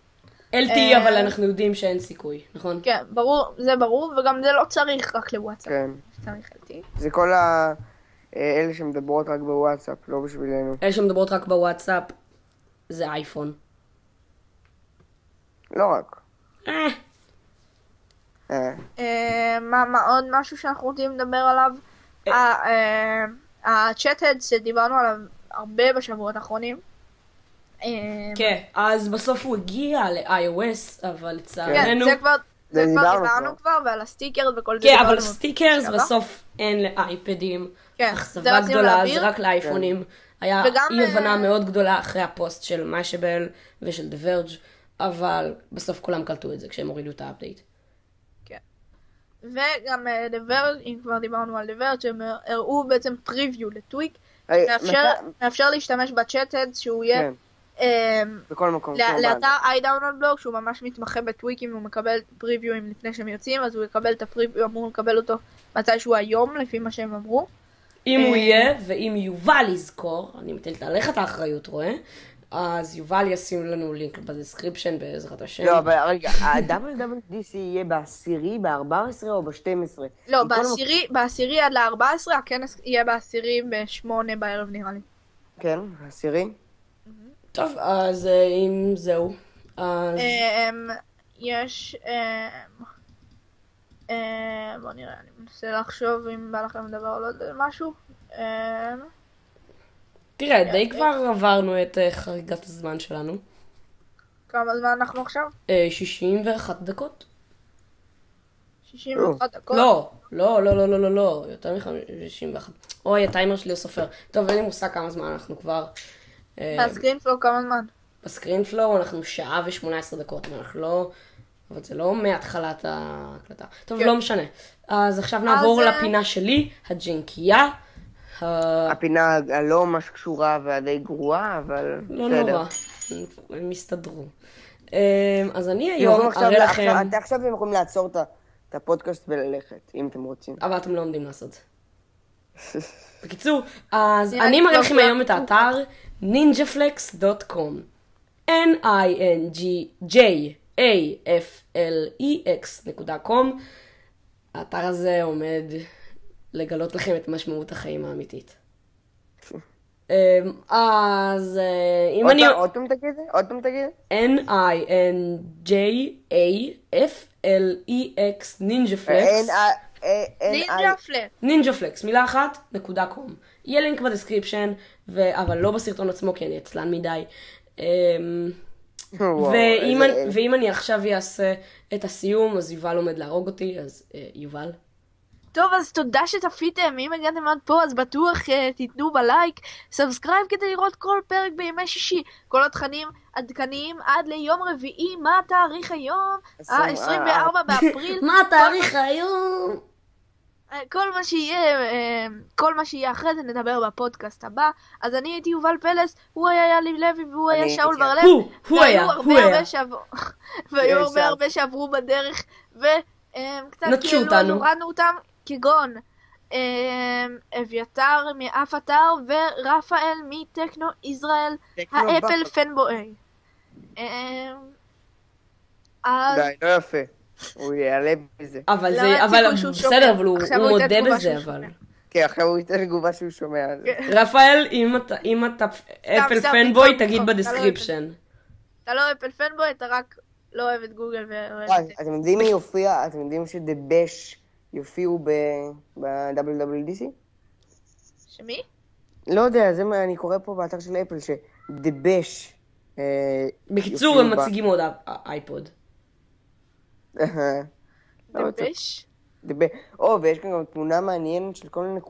LTE, אבל אנחנו יודעים שאין סיכוי, נכון? כן, ברור, זה ברור, וגם זה לא צריך רק לוואטסאפ. כן. צריך LTE. זה כל אלה שמדברות רק בוואטסאפ, לא בשבילנו. אלה שמדברות רק בוואטסאפ, זה אייפון. לא רק. מה עוד משהו שאנחנו רוצים לדבר עליו? הצ'אט-הד שדיברנו עליו הרבה בשבועות האחרונים. כן, אז בסוף הוא הגיע ל-iOS, אבל לצערנו... זה כבר דיברנו כבר, ועל הסטיקרס וכל זה. כן, אבל סטיקרס בסוף אין לאייפדים. אכזבה גדולה, זה רק לאייפונים. היה אי הבנה מאוד גדולה אחרי הפוסט של משבל ושל The Verge, אבל בסוף כולם קלטו את זה כשהם הורידו את האפדייט. כן. וגם The Verge, אם כבר דיברנו על The Verge, שהם הראו בעצם פריוויו לטוויק, מאפשר להשתמש בצ'אט-הד שהוא יהיה בכל מקום. לאתר iDownload Blog, שהוא ממש מתמחה בטוויקים, הוא מקבל פריוויוים לפני שהם יוצאים, אז הוא יקבל את הפריוויו, אמור לקבל אותו מתישהו היום, לפי מה שהם אמרו. אם הוא יהיה, ואם יובל יזכור, אני מטלת עליך את האחריות, רואה? אז יובל ישים לנו לינק בדסקריפשן בעזרת השם. לא, אבל רגע, ה-WWDC יהיה ב10, ב14 או ב12? לא, ב10 עד ל14, הכנס יהיה ב10 ב8 בערב נראה לי. כן, ב10. טוב, אז אם זהו, אז... יש... בוא נראה, אני מנסה לחשוב אם בא לכם לדבר או לא משהו. תראה, די כבר עברנו את חריגת הזמן שלנו. כמה זמן אנחנו עכשיו? 61 דקות. 61 דקות? לא, יותר מ-61. אוי, הטיימר שלי הוא סופר. טוב, אין לי מושג כמה זמן אנחנו כבר... בסקרינפלואו כמה זמן? בסקרינפלואו אנחנו 1:18 דקות, אנחנו לא... אבל זה לא מהתחלת ההקלטה. טוב, לא משנה. אז עכשיו נעבור לפינה שלי, הג'ינקייה. הפינה הלא ממש קשורה והדי גרועה, אבל לא נורא, הם הסתדרו. אז אני היום אראה לכם... אתם עכשיו יכולים לעצור את הפודקאסט וללכת, אם אתם רוצים. אבל אתם לא עומדים לעשות זה. בקיצור, אז אני מראה לכם היום את האתר ninjaflex.com ninjaflex.com. האתר הזה עומד לגלות לכם את משמעות החיים האמיתית. אז אם אני... עוד פעם תגיד? ninjaflex ninjaflex, מילה אחת, .com. יהיה לינק בדסקריפשן, אבל לא בסרטון עצמו, כי אני עצלן מדי. ואם אני עכשיו אעשה את הסיום, אז יובל עומד להרוג אותי, אז יובל. טוב, אז תודה שתפיתם, אם הגעתם עד פה, אז בטוח תיתנו בלייק, סאבסקרייב כדי לראות כל פרק בימי שישי, כל התכנים עדכניים עד ליום רביעי, מה התאריך היום? 24 באפריל. מה התאריך היום? כל מה שיהיה אחרי זה נדבר בפודקאסט הבא. אז אני הייתי יובל פלס, הוא היה יאלי לוי והוא היה שאול בר לב. והיו הרבה שעברו בדרך וקצת כאילו הורדנו אותם, כגון אביתר מאף אתר ורפאל מטכנו ישראל, האפל פנבוי. די, לא יפה. הוא יעלה בזה. אבל בסדר, אבל הוא מודה בזה, אבל... כן, עכשיו הוא ייתן תגובה שהוא שומע. רפאל, אם אתה אפל פנבוי, תגיד בדסקריפשן. אתה לא אפל פנבוי, אתה רק לא אוהב את גוגל ואוהב את זה. אתם יודעים מי יופיע? אתם יודעים שדה בש יופיעו ב-WWDC? שמי? לא יודע, אני קורא פה באתר של אפל שדה בש... בקיצור, הם מציגים עוד אייפוד. דבש? ויש כאן גם תמונה מעניינת של כל מיני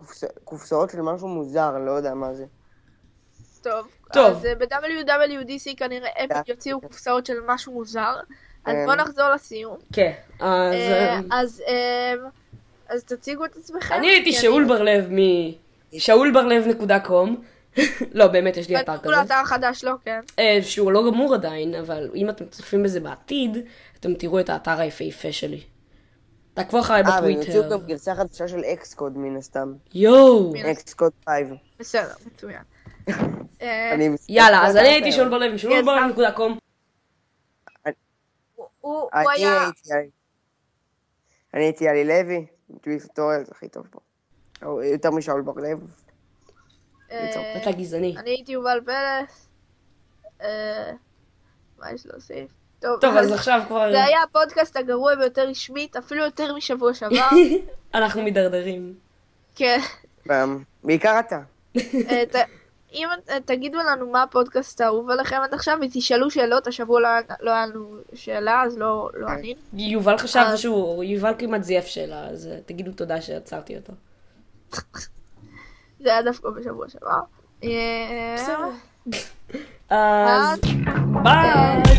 קופסאות של משהו מוזר, אני לא יודע מה זה. טוב. אז ב-WWDC כנראה אפל יוציאו קופסאות של משהו מוזר, אז בוא נחזור לסיום. כן, אז תציגו את עצמכם. אני הייתי שאול ברלב שאולברלב.com. לא, באמת, יש לי אתר כזה. אתר חדש, לא, כן. שהוא לא גמור עדיין, אבל אם אתם צופים בזה בעתיד, אתם תראו את האתר היפהפה שלי. תעקבו אחריי בטוויטר. ויוציאו גם גרסה חדשה של אקסקוד מן הסתם. יואו. אקסקוד 5. בסדר, מצוין. יאללה, אז אני הייתי שאול ברלב, שאולברלב.com. אני הייתי אלי לוי, טוויטוריאל זה הכי טוב פה. יותר משאול ברלב. אתה גזעני. אני הייתי יובל פלס. מה יש להוסיף? טוב, אז עכשיו כבר... זה היה הפודקאסט הגרוע ביותר רשמית, אפילו יותר משבוע שעבר. אנחנו מדרדרים. כן. בעיקר אתה. אם תגידו לנו מה הפודקאסט האהוב עליכם עד עכשיו, ותשאלו שאלות, השבוע לא היה לנו שאלה, אז לא ענינו. יובל חשב יובל כמעט זייף שאלה, אז תגידו תודה שעצרתי אותו. זה היה דווקא בשבוע שעבר. בסדר. אז ביי.